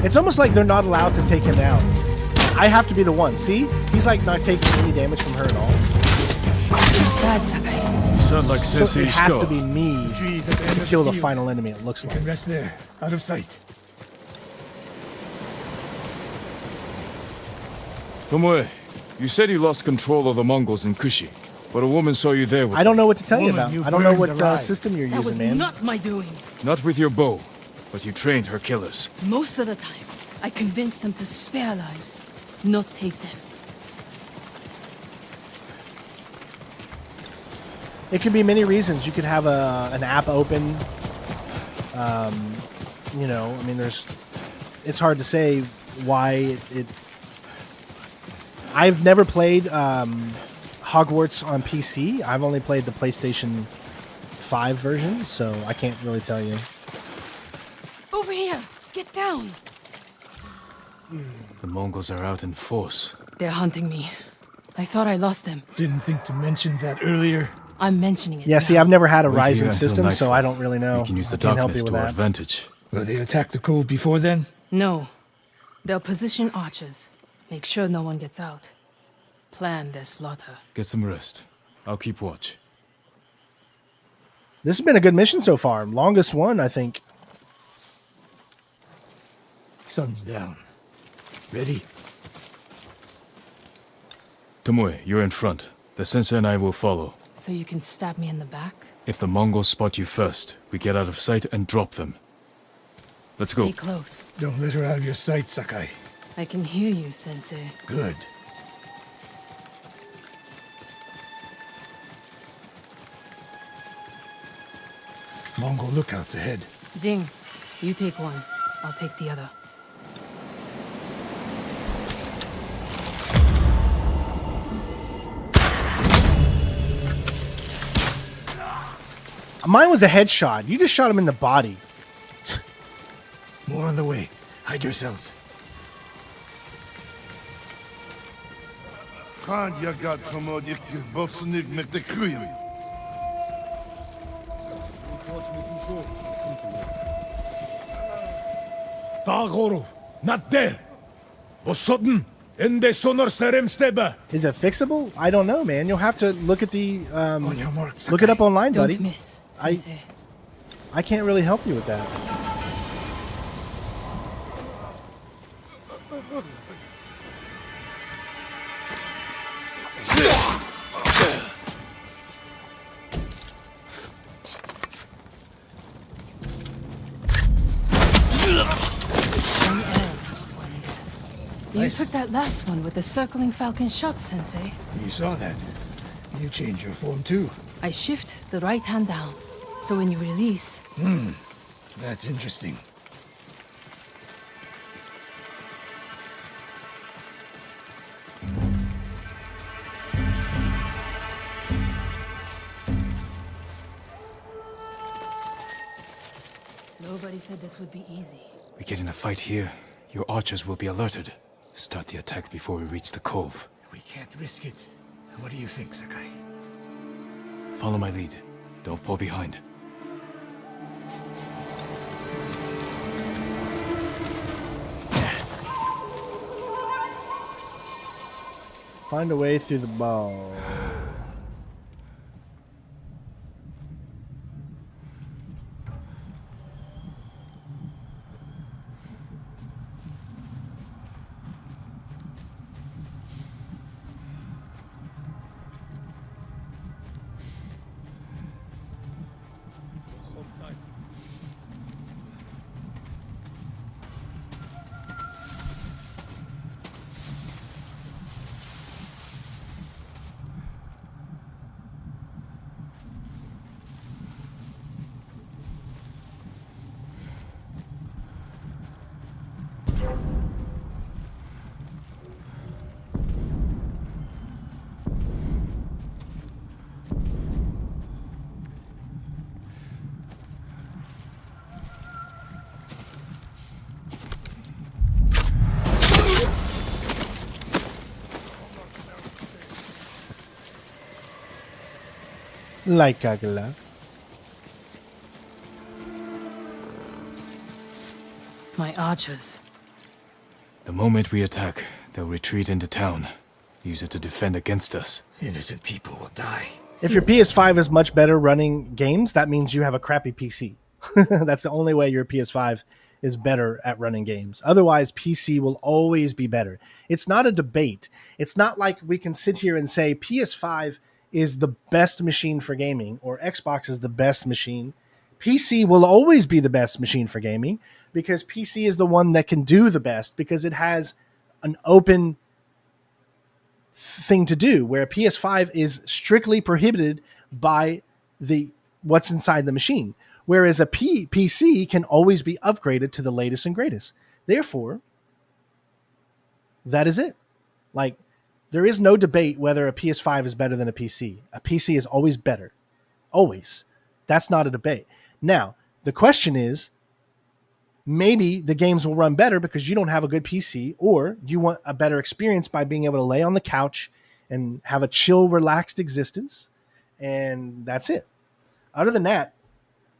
It's almost like they're not allowed to take him out. I have to be the one. See? He's like not taking any damage from her at all. Bad, Sakai. You sound like So Sensei it has to Ishikawa. be me to kill the final enemy, it looks You like. can rest there, out of sight. Tomoe, you said you lost control of the Mongols in Kushi, but a woman saw you there with I don't know what to tell you Woman, about. you I don't know burned what alive. system you're That was using, man. not my doing. Not with your bow, but you trained her killers. Most of the time, I convinced them to spare lives, not take them. It could be many reasons. You could have an app open. You know, I mean, it's hard to say why it I've never played Hogwarts on PC. I've only played the PlayStation 5 version, so I can't really tell you. Over here! Get down! The Mongols are out in force. They're hunting me. I thought I lost them. Didn't think to mention that earlier. I'm mentioning it Yeah, now. see, I've never had a Wait here Ryzen until system, so nightfall. I don't really know. We can use the I can't help darkness you with to our that. advantage. Will they attack the cove before then? No. They'll position archers. Make sure no one gets out. Plan their slaughter. Get some rest. I'll keep watch. This has been a good mission so far. Longest one, I think. Sun's down. Ready? Tomoe, you're in front. The sensei and I will follow. So you can stab me in the back? If the Mongols spot you first, we get out of sight and drop them. Let's go. Stay close. Don't let her out of your sight, Sakai. I can hear you, Sensei. Good. Mongol lookouts ahead. Jing, you take one. I'll take the other. Mine was a headshot. You just shot him in the body. More on the way. Hide yourselves. Khan yagat komodik bosnik mektekruyen. Dagoro, not there. Osodden, ende sonor serem steba. Is it fixable? I don't know, man. You'll have to look at the On your mark, look it up online, buddy. Don't miss, Sensei. I can't really help you with that. You took that last one with the circling falcon shot, Sensei. You saw that. You changed your form too. I shift the right hand down, so when you release... That's interesting. Nobody said this would be easy. We get in a fight here, your archers will be alerted. Start the attack before we reach the cove. We can't risk it. What do you think, Sakai? Follow my lead. Don't fall behind. Find a way through the ball. Like a glove. My archers. The moment we attack, they'll retreat into town. Use it to defend against us. Innocent people will die. If your PS5 is much better running games, that means you have a crappy PC. That's the only way your PS5 is better at running games. Otherwise, PC will always be better. It's not a debate. It's not like we can sit here and say PS5 is the best machine for gaming or Xbox is the best machine. PC will always be the best machine for gaming because PC is the one that can do the best because it has an open thing to do, where PS5 is strictly prohibited by the what's inside the machine, whereas a PC can always be upgraded to the latest and greatest. Therefore, that is it. Like, there is no debate whether a PS5 is better than a PC. A PC is always better. Always. That's not a debate. Now, the question is, maybe the games will run better because you don't have a good PC, or you want a better experience by being able to lay on the couch and have a chill, relaxed existence, and that's it. Other than that,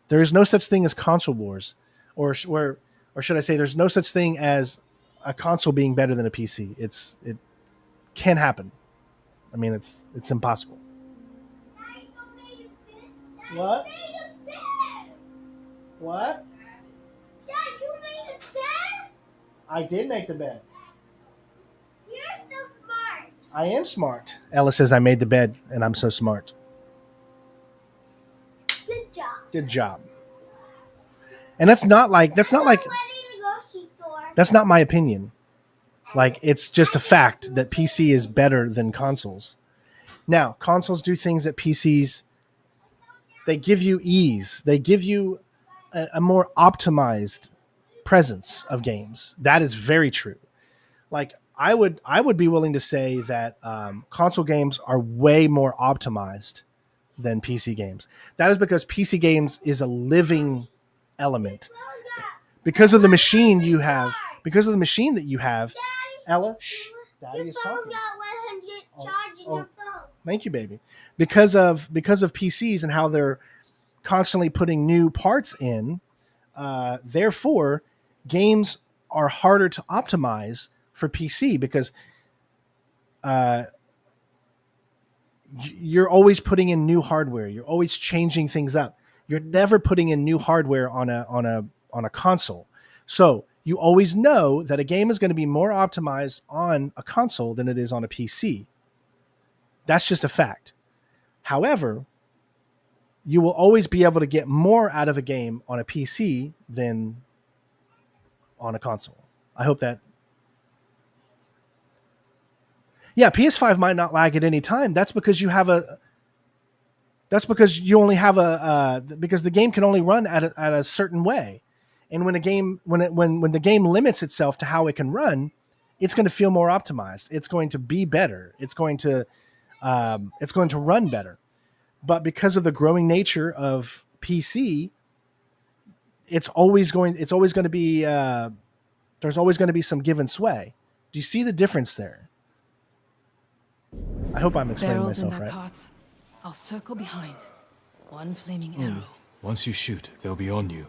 there is no such thing as console wars, or should I say, there's no such thing as a console being better than a PC. It can't happen. I mean, it's impossible. What? What? Dad, you made a bed? I did make the bed. You're so smart. I am smart. Ella says I made the bed and I'm so smart. Good job. Good job. And that's not like Wedding the grocery store. that's not my opinion. Like, it's just a fact that PC is better than consoles. Now, consoles do things that PCs, they give you ease. They give you a more optimized presence of games. That is very true. Like, I would be willing to say that console games are way more optimized than PC games. That is because PC games is a living element. Because of the machine you have, because of the machine that you have, Ella, shh, Daddy is talking. Got 100 charge in your phone. Thank you, baby. Because of PCs and how they're constantly putting new parts in, therefore, games are harder to optimize for PC because you're always putting in new hardware. You're always changing things up. You're never putting in new hardware on a console. So you always know that a game is going to be more optimized on a console than it is on a PC. That's just a fact. However, you will always be able to get more out of a game on a PC than on a console. I hope that. Yeah, PS5 might not lag at any time. That's because you have a. That's because you only have because the game can only run at a certain way, and when the game limits itself to how it can run, it's going to feel more optimized. It's going to be better. It's going to run better. But because of the growing nature of PC, it's always going to be there's always going to be some give and sway. Do you see the difference there? I hope I'm explaining Barrels myself in their right. cots. I'll circle behind. One flaming arrow. Once you shoot, they'll be on you.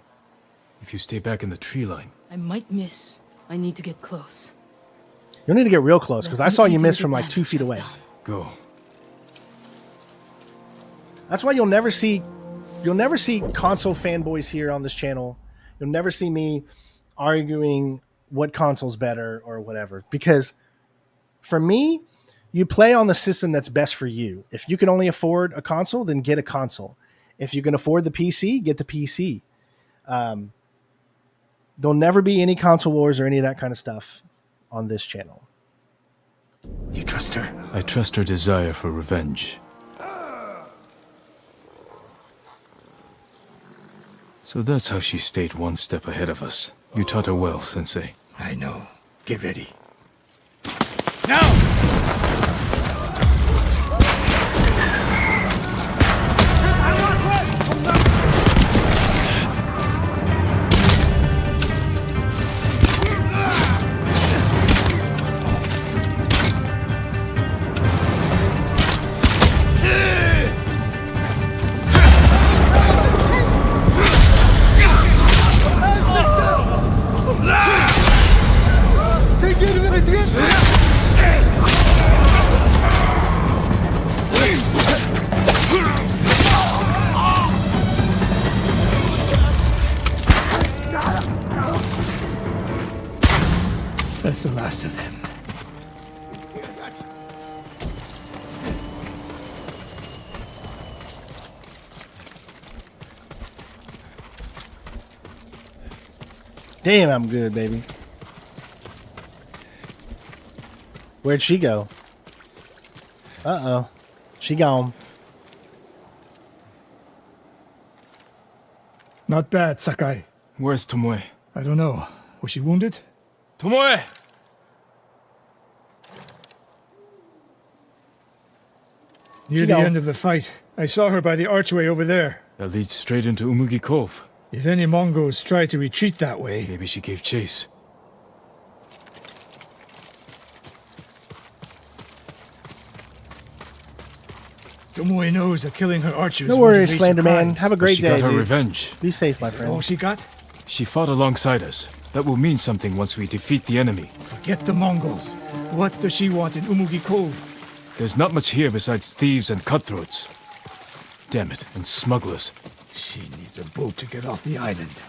If you stay back in the tree line. I might miss. I need to get close. You'll need to get real close because I saw you miss from like 2 feet away. Go. That's why you'll never see console fanboys here on this channel. You'll never see me arguing what console's better or whatever. Because for me, you play on the system that's best for you. If you can only afford a console, then get a console. If you can afford the PC, get the PC. There'll never be any console wars or any of that kind of stuff on this channel. You trust her? I trust her desire for revenge. So that's how she stayed one step ahead of us. You taught her well, Sensei. I know. Get ready. That's the last of them. Damn, I'm good, baby. Where'd she go? Uh-oh. She gone. Not bad, Sakai. Where's Tomoe? I don't know. Was she wounded? Tomoe! Near the end of the fight, I saw her by the archway over there. That leads straight into Umugi Cove. If any Mongols try to retreat that way... Maybe she gave chase. Tomoe knows that killing her archers... No worries, Slander Man. Have a great day, She got her dude. revenge. Be safe, my Is that friend. all she got? She fought alongside us. That will mean something once we defeat the enemy. Forget the Mongols. What does she want in Umugi Cove? There's not much here besides thieves and cutthroats. Damn it, and smugglers. She needs a boat to get off the island.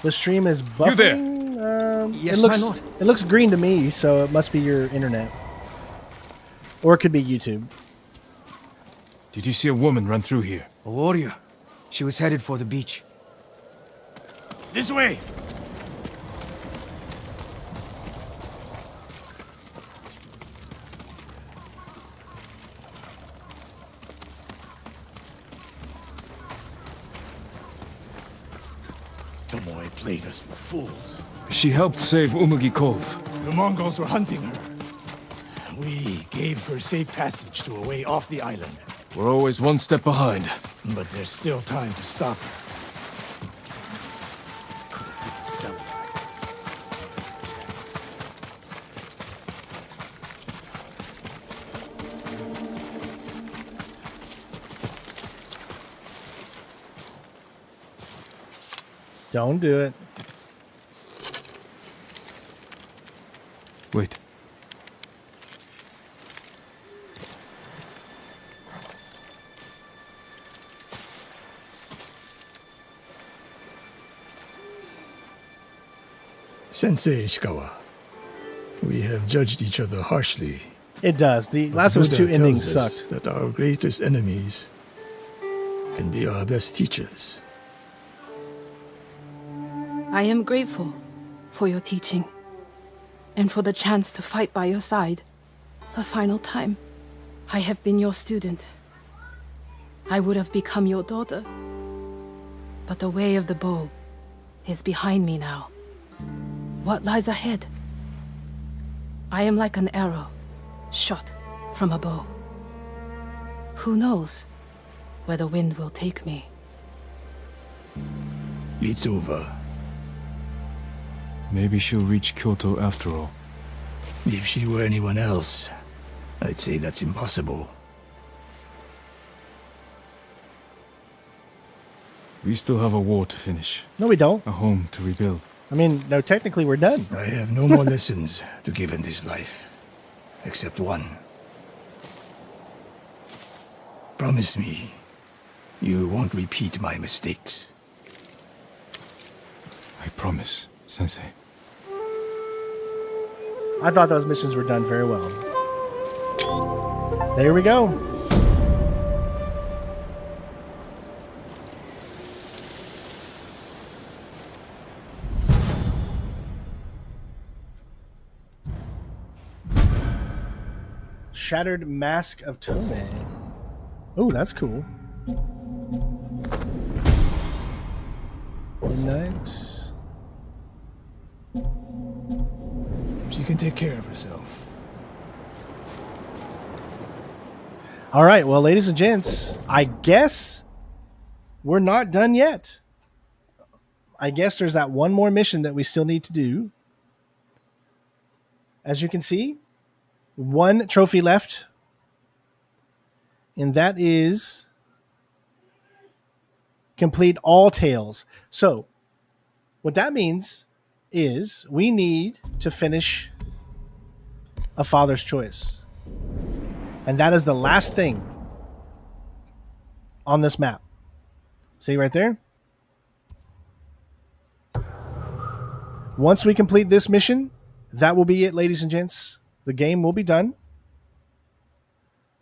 The stream is buffering. You there? Yes, my lord. It looks green to me, so it must be your internet. Or it could be YouTube. Did you see a woman run through here? A warrior. She was headed for the beach. This way! Tomoe played us for fools. She helped save Umugi Cove. The Mongols were hunting her. We gave her safe passage to a way off the island. We're always one step behind. But there's still time to stop her. Don't do it. Wait. Sensei Ishikawa, we have judged each other harshly. It does. The last of those two Buddha endings tells us sucked. that our greatest enemies can be our best teachers. I am grateful for your teaching and for the chance to fight by your side the final time. I have been your student. I would have become your daughter. But the way of the bow is behind me now. What lies ahead? I am like an arrow shot from a bow. Who knows where the wind will take me? It's over. Maybe she'll reach Kyoto after all. If she were anyone else, I'd say that's impossible. We still have a war to finish. No, we don't. A home to rebuild. I mean, no, technically we're done. I have no more lessons to give in this life, except one. Promise me, you won't repeat my mistakes. I promise, Sensei. I thought those missions were done very well. There we go. Shattered Mask of Tomei. Oh, that's cool. Midnight. She can take care of herself. All right, well, ladies and gents, I guess we're not done yet. I guess there's that one more mission that we still need to do. As you can see, one trophy left, and that is complete all tales. So what that means is we need to finish A Father's Choice. And that is the last thing on this map. See right there? Once we complete this mission, that will be it, ladies and gents. The game will be done.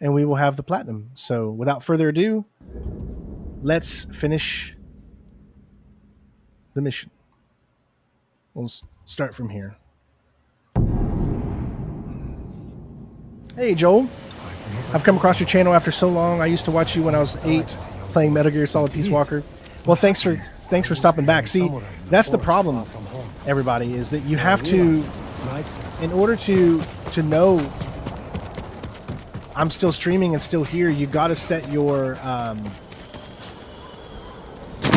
And we will have the platinum. So without further ado, let's finish the mission. We'll start from here. Hey, Joel. I've come across your channel after so long. I used to watch you when I was 8 playing Metal Gear Solid Peace Walker. Well, thanks for stopping back. See, that's the problem, everybody, is that you have to, in order to know I'm still streaming and still here, you got to set your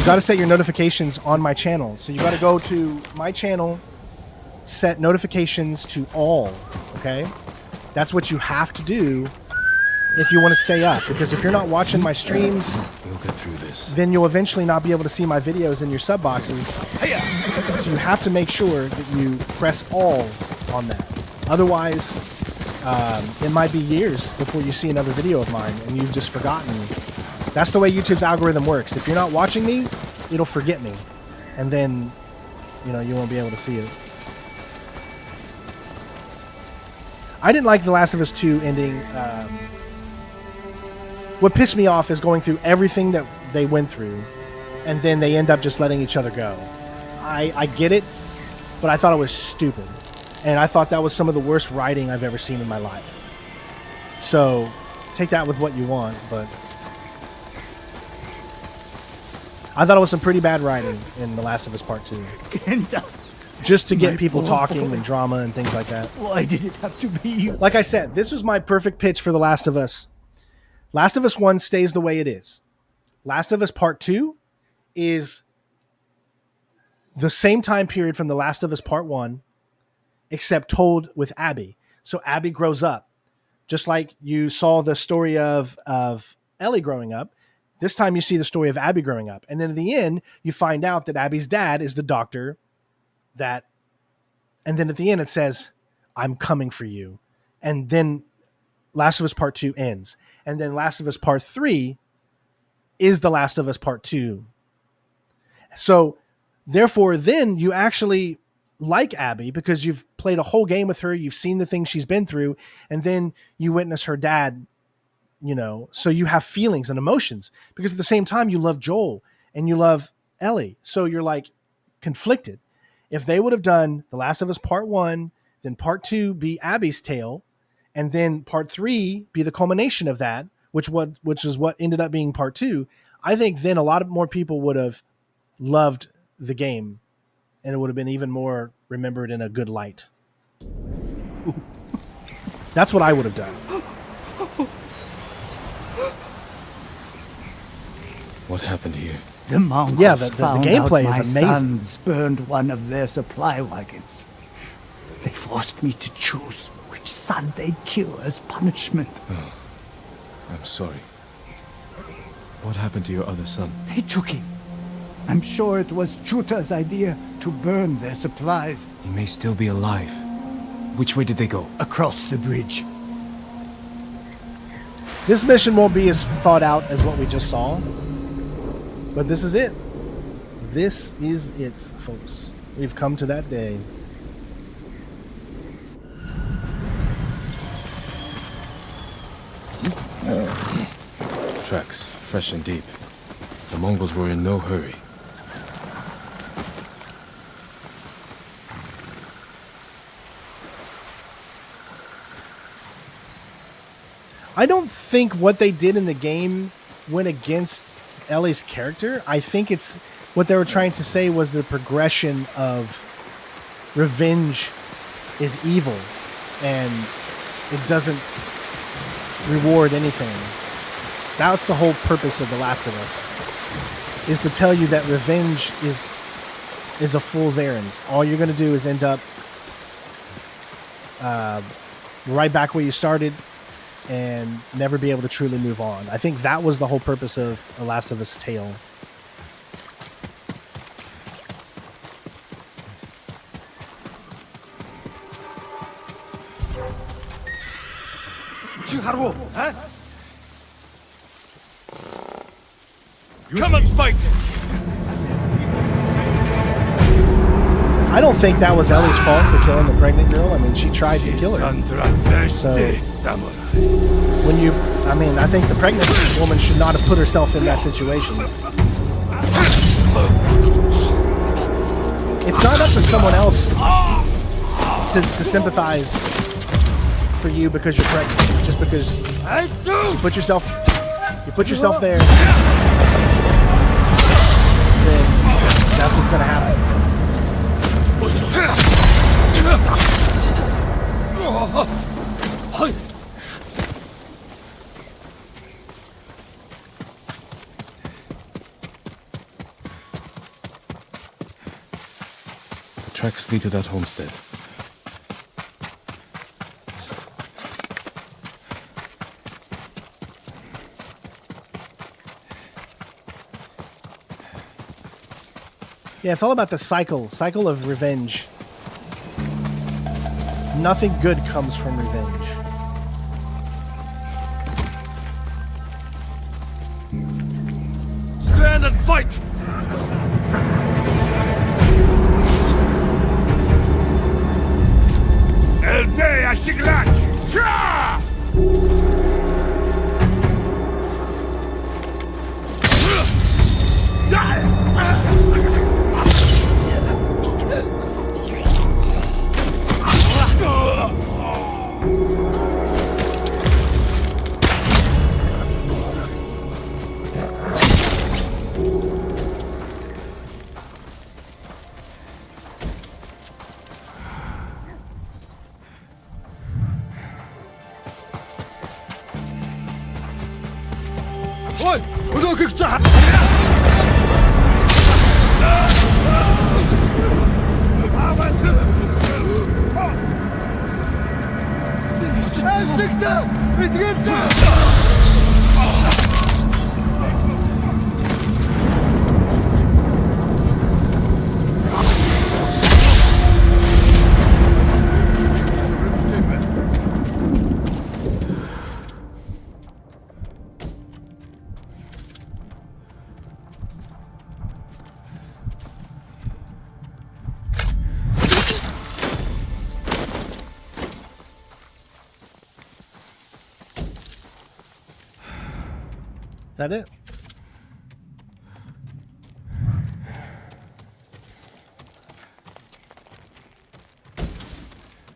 notifications on my channel. So you got to go to my channel, set notifications to all, okay? That's what you have to do if you want to stay up, because if you're not watching my streams, we'll get through this. Then you'll eventually not be able to see my videos in your sub boxes. So you have to make sure that you press all on that. Otherwise, it might be years before you see another video of mine and you've just forgotten me. That's the way YouTube's algorithm works. If you're not watching me, it'll forget me. And then you won't be able to see it. I didn't like The Last of Us 2 ending. What pissed me off is going through everything that they went through, and then they end up just letting each other go. I get it, but I thought it was stupid. And I thought that was some of the worst writing I've ever seen in my life. So, take that with what you want, but I thought it was some pretty bad writing in The Last of Us Part 2. Just to get people talking and drama and things like that. Why did it have to be you? Like I said, this was my perfect pitch for The Last of Us. Last of Us 1 stays the way it is. Last of Us Part 2 is the same time period from The Last of Us Part 1, except told with Abby. So Abby grows up. Just like you saw the story of Ellie growing up, this time you see the story of Abby growing up. And then in the end, you find out that Abby's dad is the doctor and then at the end it says, I'm coming for you. And then Last of Us Part 2 ends. And then Last of Us Part 3 is The Last of Us Part 2. So therefore, then you actually like Abby because you've played a whole game with her. You've seen the things she's been through. And then you witness her dad, so you have feelings and emotions because at the same time you love Joel and you love Ellie. So you're like conflicted. If they would have done The Last of Us Part 1, then Part 2 be Abby's tale, and then Part 3 be the culmination of that, which is what ended up being Part 2, I think then a lot of more people would have loved the game, and it would have been even more remembered in a good light. That's what I would have done. What happened here? The Mongols the found gameplay out is my amazing. sons burned one of their supply wagons. They forced me to choose which son they'd kill as punishment. Oh, I'm sorry. What happened to your other son? They took him. I'm sure it was Chuta's idea to burn their supplies. He may still be alive. Which way did they go? Across the bridge. This mission won't be as thought out as what we just saw, but this is it. This is it, folks. We've come to that day. Tracks, fresh and deep. The Mongols were in no hurry. I don't think what they did in the game went against Ellie's character. I think it's what they were trying to say was the progression of revenge is evil and it doesn't reward anything. That's the whole purpose of The Last of Us, is to tell you that revenge is a fool's errand. All you're going to do is end up right back where you started and never be able to truly move on. I think that was the whole purpose of The Last of Us tale. Come and fight! I don't think that was Ellie's fault for killing the pregnant girl. I mean, she tried to kill her. So, I think the pregnant woman should not have put herself in that situation. It's not up to someone else to sympathize for you because you're pregnant. Just because you put yourself there, then that's what's going to happen. The tracks lead to that homestead. Yeah, it's all about the cycle of revenge. Nothing good comes from revenge. Stand and fight! Is that it?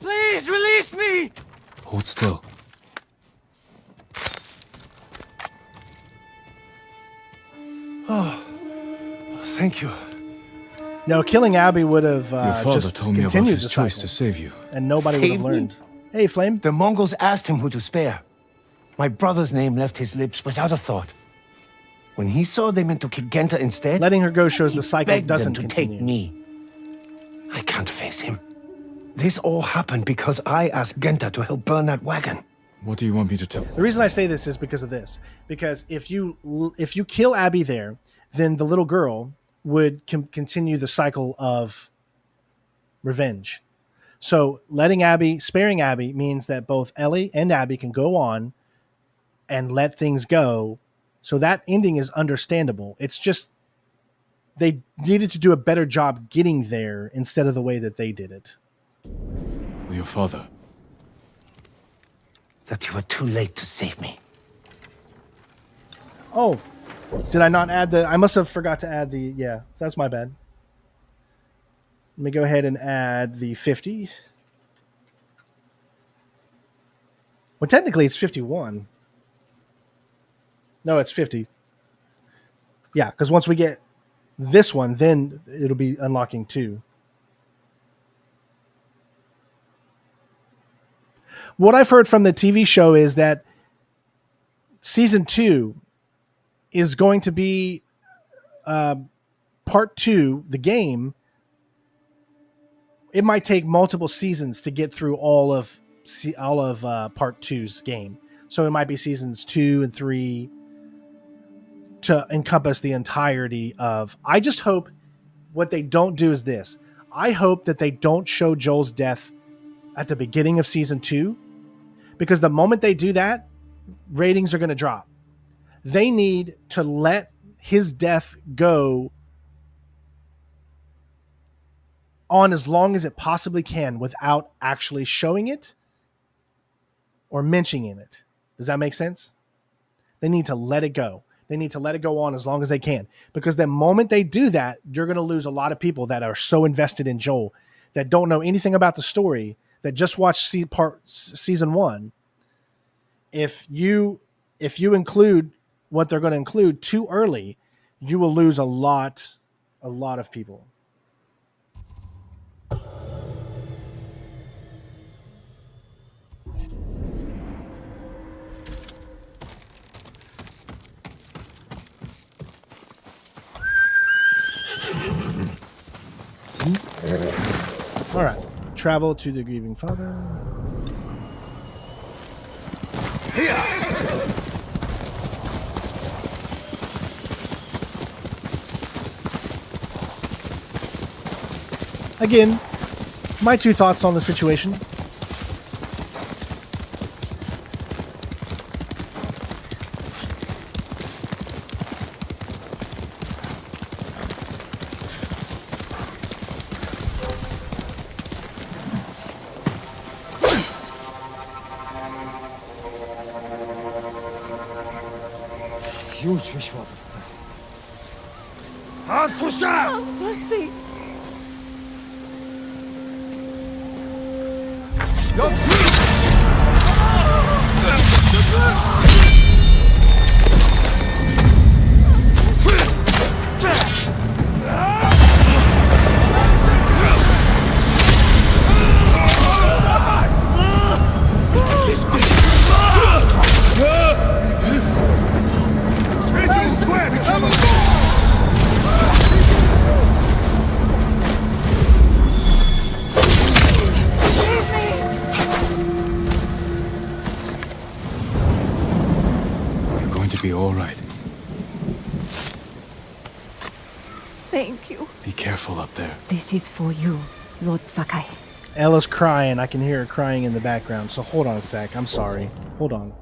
Please release me! Hold still. Oh, thank you. No, killing Abby would have Your father just told me about continued his the choice cycle, to save you. and nobody would Save have me? learned. Hey, Flame. The Mongols asked him who to spare. My brother's name left his lips without a thought. When he saw they meant to kill Genta instead, Letting her go shows the cycle begged them doesn't to continue. take me. I can't face him. This all happened because I asked Genta to help burn that wagon. What do you want me to tell? The reason I say this is because of this. Because if you kill Abby there, then the little girl would continue the cycle of revenge. So sparing Abby means that both Ellie and Abby can go on and let things go. So that ending is understandable. It's just they needed to do a better job getting there instead of the way that they did it. Your father. That you were too late to save me. Oh, did I not add I must have forgot to add so that's my bad. Let me go ahead and add the 50. Well, technically it's 51. No, it's 50. Yeah, because once we get this one, then it'll be unlocking 2. What I've heard from the TV show is that season 2 is going to be part 2, the game. It might take multiple seasons to get through all of part 2's game. So it might be seasons 2 and 3 to encompass the entirety of. I just hope what they don't do is this. I hope that they don't show Joel's death at the beginning of season 2, because the moment they do that, ratings are going to drop. They need to let his death go on as long as it possibly can without actually showing it or mentioning it. Does that make sense? They need to let it go. They need to let it go on as long as they can, because the moment they do that, you're going to lose a lot of people that are so invested in Joel, that don't know anything about the story, that just watched season 1. If you include what they're going to include too early, you will lose a lot of people. All right, travel to the grieving father. Again, my 2 thoughts on the situation. Huge вишвадата. Oh, mercy! Square! careful up there. This is for you, Lord Sakai. Ella's crying. I can hear her crying in the background. So hold on a sec. I'm sorry. Hold on.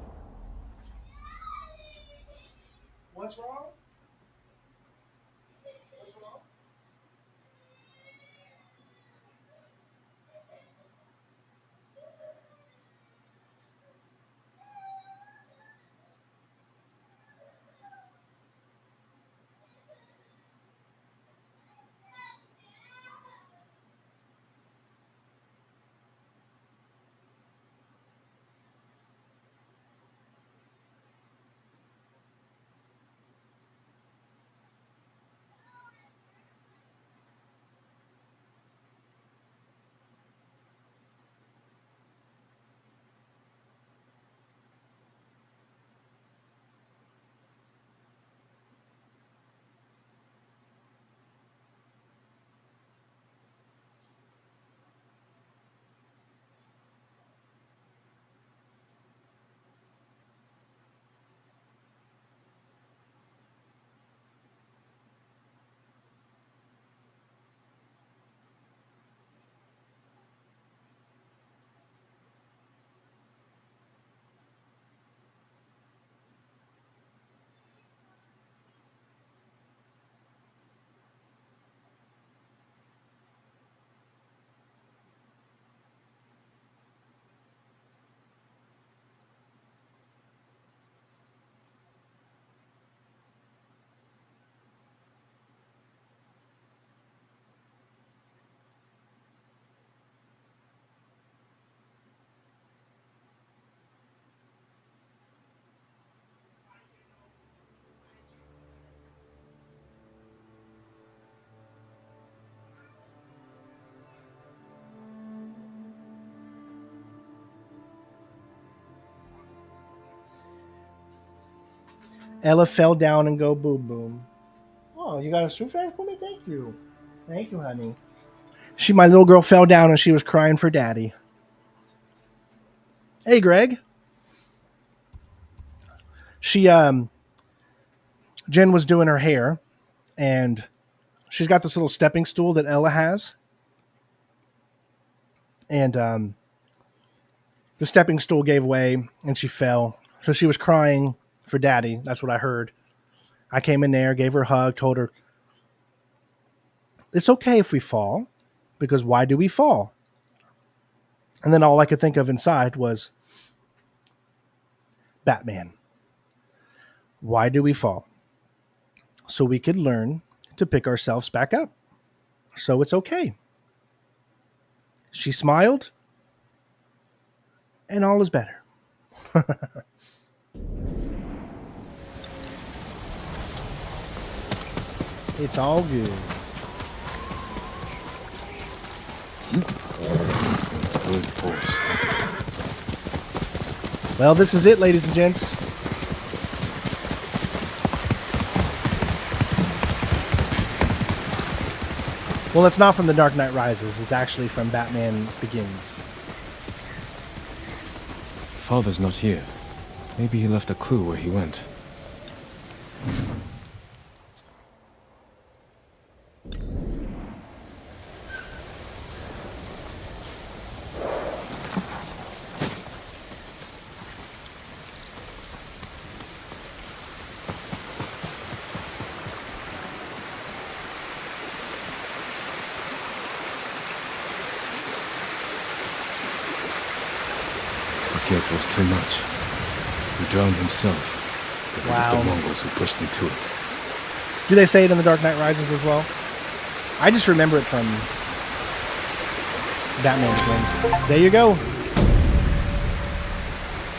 What's wrong? Ella fell down and go boom boom. Oh, you got a soup bag for me? Thank you. Thank you, honey. My little girl fell down and she was crying for daddy. Hey, Greg. Jen was doing her hair and she's got this little stepping stool that Ella has. And the stepping stool gave way and she fell. So she was crying for daddy. That's what I heard. I came in there, gave her a hug, told her, it's okay if we fall, because why do we fall? And then all I could think of inside was, Batman. Why do we fall? So we could learn to pick ourselves back up. So it's okay. She smiled, and all is better. It's all good. Good horse. Well, this is it, ladies and gents. Well, it's not from The Dark Knight Rises. It's actually from Batman Begins. Father's not here. Maybe he left a clue where he went. Guilt was too much. He drowned himself. But it was the Mongols who pushed him to it. Do they say it in The Dark Knight Rises as well? I just remember it from Batman Begins. There you go.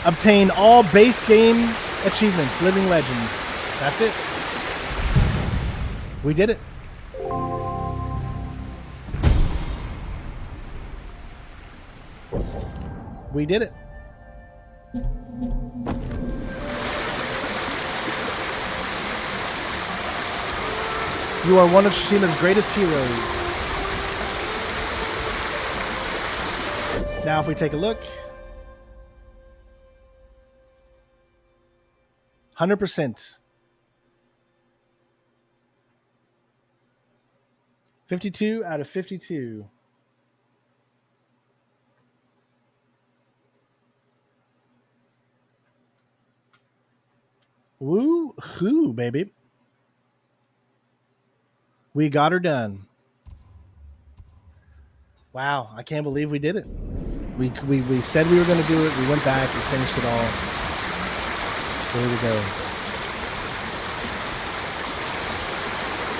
Obtain all base game achievements. Living Legend. That's it. We did it. We did it. You are one of Tsushima's greatest heroes. Now if we take a look. 100%. 52 out of 52. Woo hoo, baby. We got her done. Wow, I can't believe we did it. We said we were going to do it. We went back. We finished it all. There we go.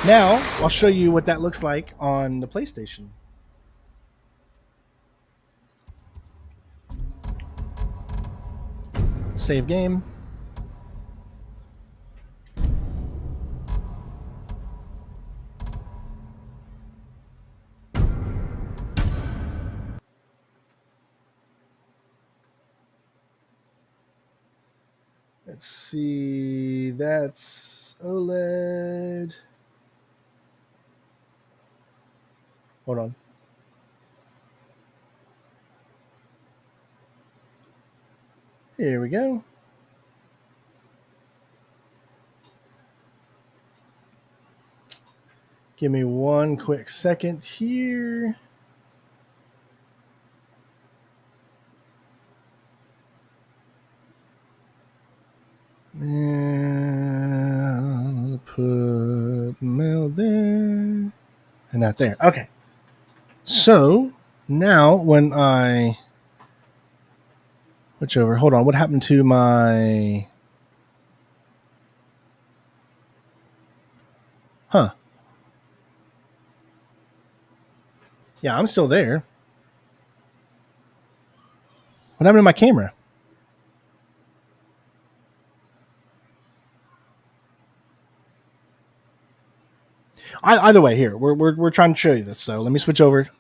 Now, I'll show you what that looks like on the PlayStation. Save game. Let's see. That's OLED. Hold on. Here we go. Give me one quick second here. And I'll put mail there and that there. Okay. So now when I switch over, hold on. What happened to my? Huh. Yeah, I'm still there. What happened to my camera? Either way, here we're trying to show you this. So let me switch over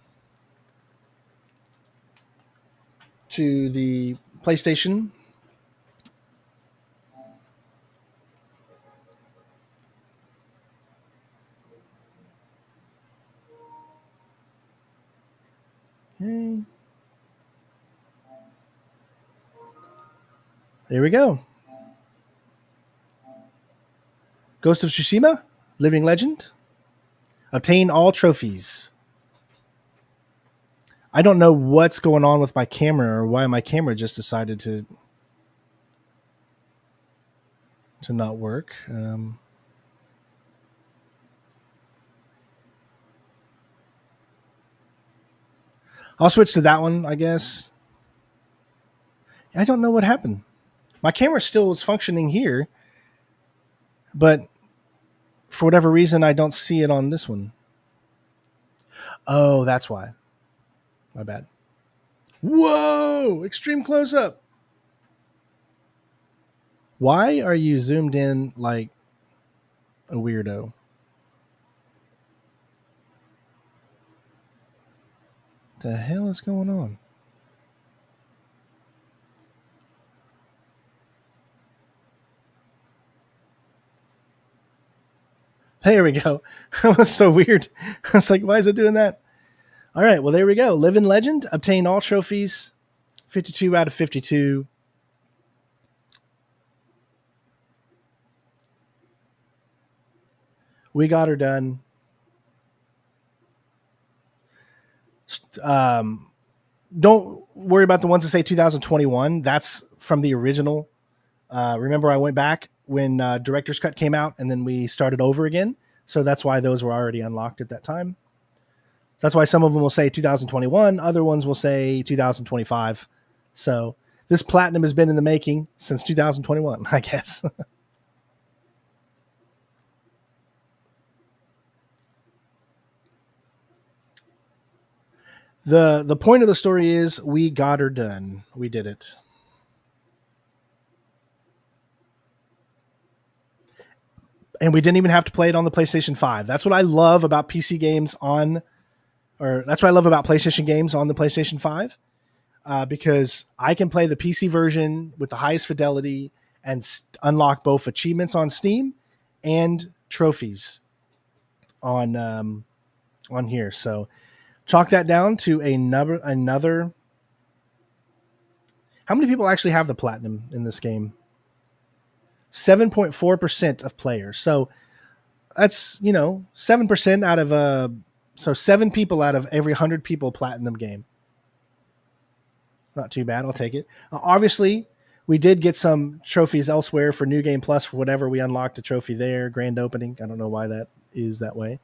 to the PlayStation. Okay. There we go. Ghost of Tsushima, Living Legend. Obtain all trophies. I don't know what's going on with my camera or why my camera just decided to not work. I'll switch to that one, I guess. I don't know what happened. My camera still is functioning here, but for whatever reason, I don't see it on this one. Oh, that's why. My bad. Whoa! Extreme close-up. Why are you zoomed in like a weirdo? The hell is going on? There we go. That was so weird. I was like, why is it doing that? All right, well, there we go. Live in Legend. Obtain all trophies. 52 out of 52. We got her done. Don't worry about the ones that say 2021. That's from the original. Remember, I went back when Director's Cut came out, and then we started over again. So that's why those were already unlocked at that time. So that's why some of them will say 2021. Other ones will say 2025. So this platinum has been in the making since 2021, I guess. The point of the story is we got her done. We did it. And we didn't even have to play it on the PlayStation 5. That's what I love about PC games that's what I love about PlayStation games on the PlayStation 5. Because I can play the PC version with the highest fidelity and unlock both achievements on Steam and trophies on here. So chalk that down to another. How many people actually have the platinum in this game? 7.4% of players. So that's, 7% out of So 7 people out of every 100 people platinum game. Not too bad. I'll take it. Obviously, we did get some trophies elsewhere for New Game Plus for whatever we unlocked a trophy there. Grand opening. I don't know why that is that way.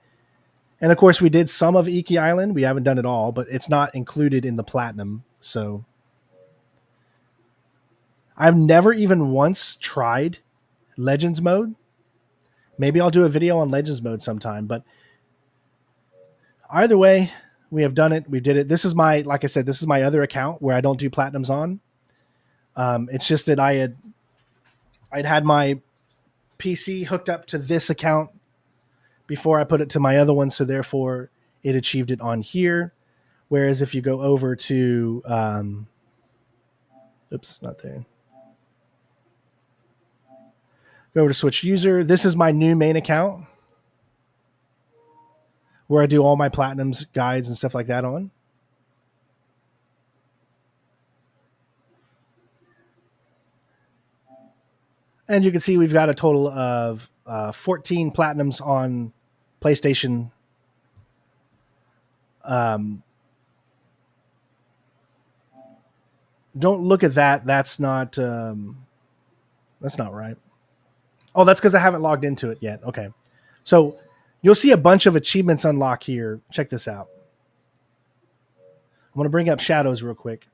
And of course, we did some of Iki Island. We haven't done it all, but it's not included in the platinum. So I've never even once tried Legends mode. Maybe I'll do a video on Legends mode sometime, but either way, we have done it. We did it. This is my, like I said, this is my other account where I don't do platinums on. It's just that I'd had my PC hooked up to this account before I put it to my other one, so therefore it achieved it on here. Whereas if you go over to, oops, not there. Go over to Switch User. This is my new main account where I do all my platinums, guides, and stuff like that on. And you can see we've got a total of 14 platinums on PlayStation. Don't look at that. That's not right. Oh, that's because I haven't logged into it yet. Okay. So you'll see a bunch of achievements unlock here. Check this out. I'm going to bring up Shadows real quick.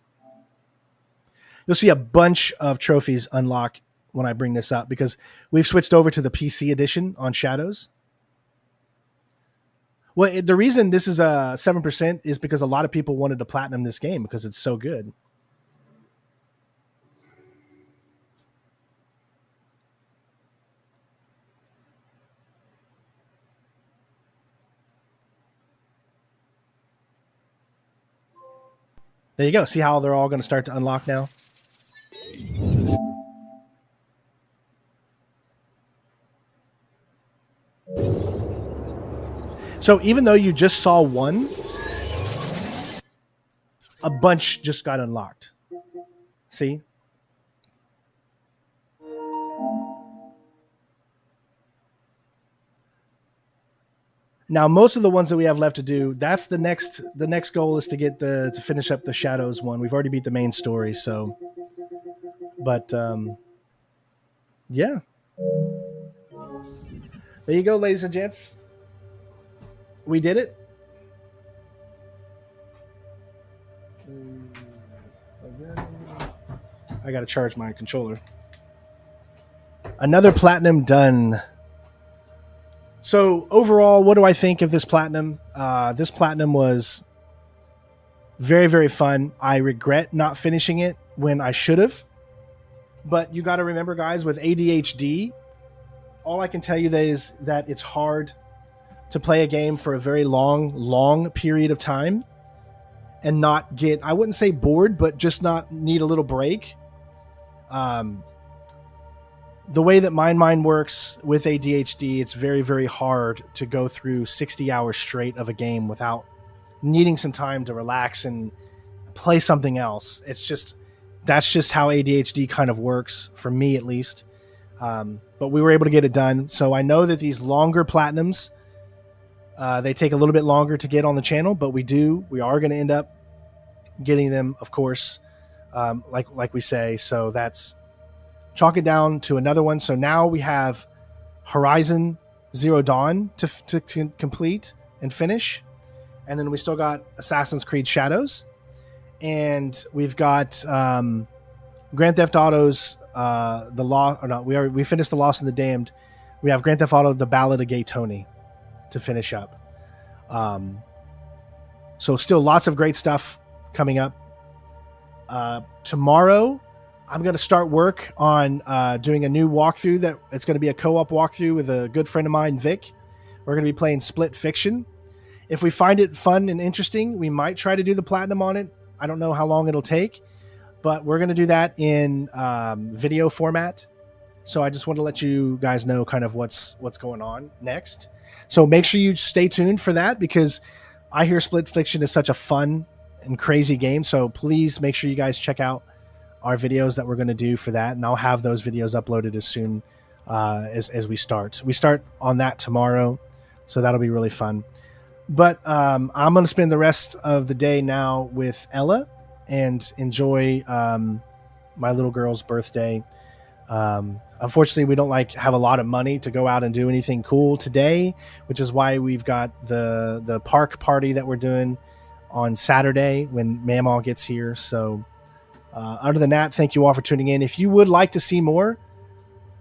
You'll see a bunch of trophies unlock when I bring this up because we've switched over to the PC edition on Shadows. Well, the reason this is a 7% is because a lot of people wanted to platinum this game because it's so good. There you go. See how they're all going to start to unlock now? So even though you just saw one, a bunch just got unlocked. See? Now, most of the ones that we have left to do, that's the next goal is to get to finish up the Shadows one. We've already beat the main story, so, but, yeah. There you go, ladies and gents. We did it. I got to charge my controller. Another platinum done. So overall, what do I think of this platinum? This platinum was very, very fun. I regret not finishing it when I should have. But you got to remember, guys, with ADHD, all I can tell you is that it's hard to play a game for a very long period of time and not get, I wouldn't say bored, but just not need a little break. The way that my mind works with ADHD, it's very, very hard to go through 60 hours straight of a game without needing some time to relax and play something else. That's just how ADHD kind of works for me, at least. But we were able to get it done. So I know that these longer platinums, they take a little bit longer to get on the channel, but we are going to end up getting them, of course, like we say. So that's chalk it down to another one. So now we have Horizon Zero Dawn to complete and finish. And then we still got Assassin's Creed Shadows. And we've got Grand Theft Auto's we finished The Lost and the Damned. We have Grand Theft Auto The Ballad of Gay Tony to finish up. So still lots of great stuff coming up. Tomorrow I'm going to start work on doing a new walkthrough that it's going to be a co-op walkthrough with a good friend of mine, Vic. We're going to be playing Split Fiction. If we find it fun and interesting, we might try to do the platinum on it. I don't know how long it'll take, but we're going to do that in video format. So I just want to let you guys know kind of what's going on next. So make sure you stay tuned for that because I hear Split Fiction is such a fun and crazy game. So please make sure you guys check out our videos that we're going to do for that. And I'll have those videos uploaded as soon as we start. We start on that tomorrow. So that'll be really fun. But I'm going to spend the rest of the day now with Ella and enjoy my little girl's birthday. Unfortunately, we don't have a lot of money to go out and do anything cool today, which is why we've got the park party that we're doing on Saturday when Mamaw gets here. So other than that, thank you all for tuning in. If you would like to see more,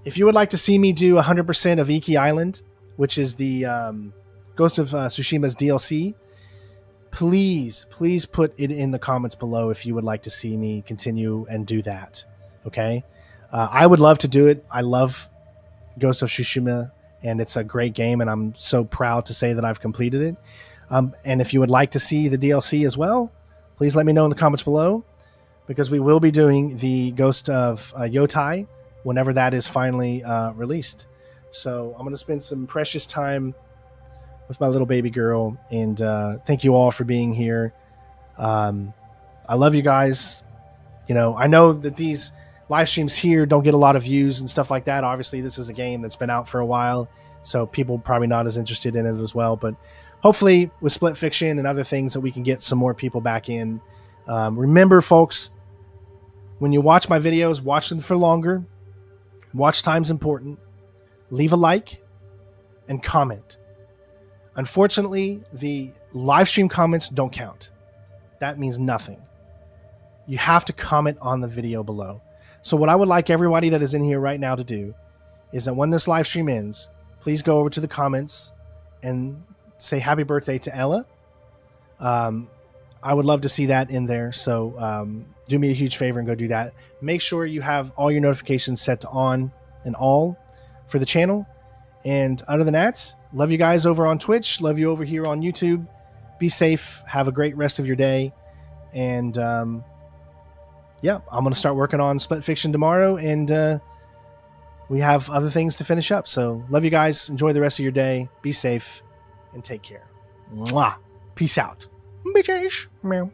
if you would like to see me do 100% of Iki Island, which is the Ghost of Tsushima's DLC, please put it in the comments below if you would like to see me continue and do that. Okay? I would love to do it. I love Ghost of Tsushima, and it's a great game, and I'm so proud to say that I've completed it. And if you would like to see the DLC as well, please let me know in the comments below, because we will be doing the Ghost of Yotai whenever that is finally released. So I'm going to spend some precious time with my little baby girl, and thank you all for being here. I love you guys. I know that these live streams here don't get a lot of views and stuff like that. Obviously, this is a game that's been out for a while, so people probably not as interested in it as well. But hopefully with Split Fiction and other things that we can get some more people back in. Remember, folks, when you watch my videos, watch them for longer. Watch time's important. Leave a like and comment. Unfortunately, the live stream comments don't count. That means nothing. You have to comment on the video below. So what I would like everybody that is in here right now to do is that when this live stream ends, please go over to the comments and say happy birthday to Ella. I would love to see that in there. So do me a huge favor and go do that. Make sure you have all your notifications set to on and all for the channel. And other than that, love you guys over on Twitch. Love you over here on YouTube. Be safe. Have a great rest of your day. And yeah, I'm going to start working on Split Fiction tomorrow. And we have other things to finish up. So love you guys. Enjoy the rest of your day. Be safe and take care. Mwah. Peace out. Bitches. Meow.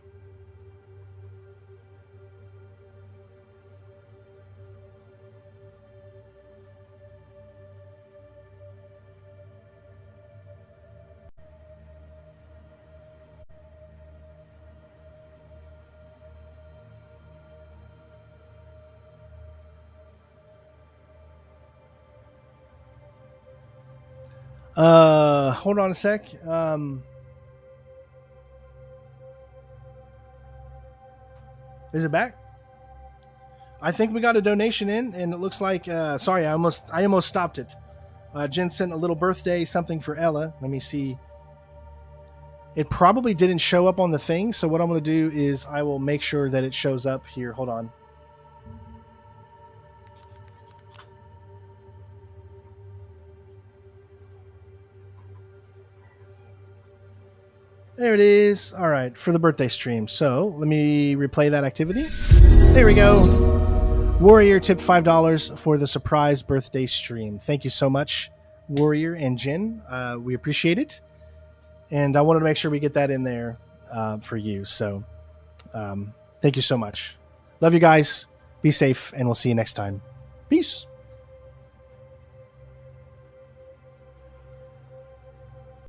Hold on a sec. Is it back? I think we got a donation in, and it looks like sorry, I almost stopped it. Jen sent a little birthday something for Ella. Let me see. It probably didn't show up on the thing, so what I'm going to do is I will make sure that it shows up here. Hold on. There it is. All right, for the birthday stream. So let me replay that activity. There we go. Warrior tipped $5 for the surprise birthday stream. Thank you so much, Warrior and Jen. We appreciate it. And I wanted to make sure we get that in there for you. So thank you so much. Love you guys. Be safe, and we'll see you next time. Peace.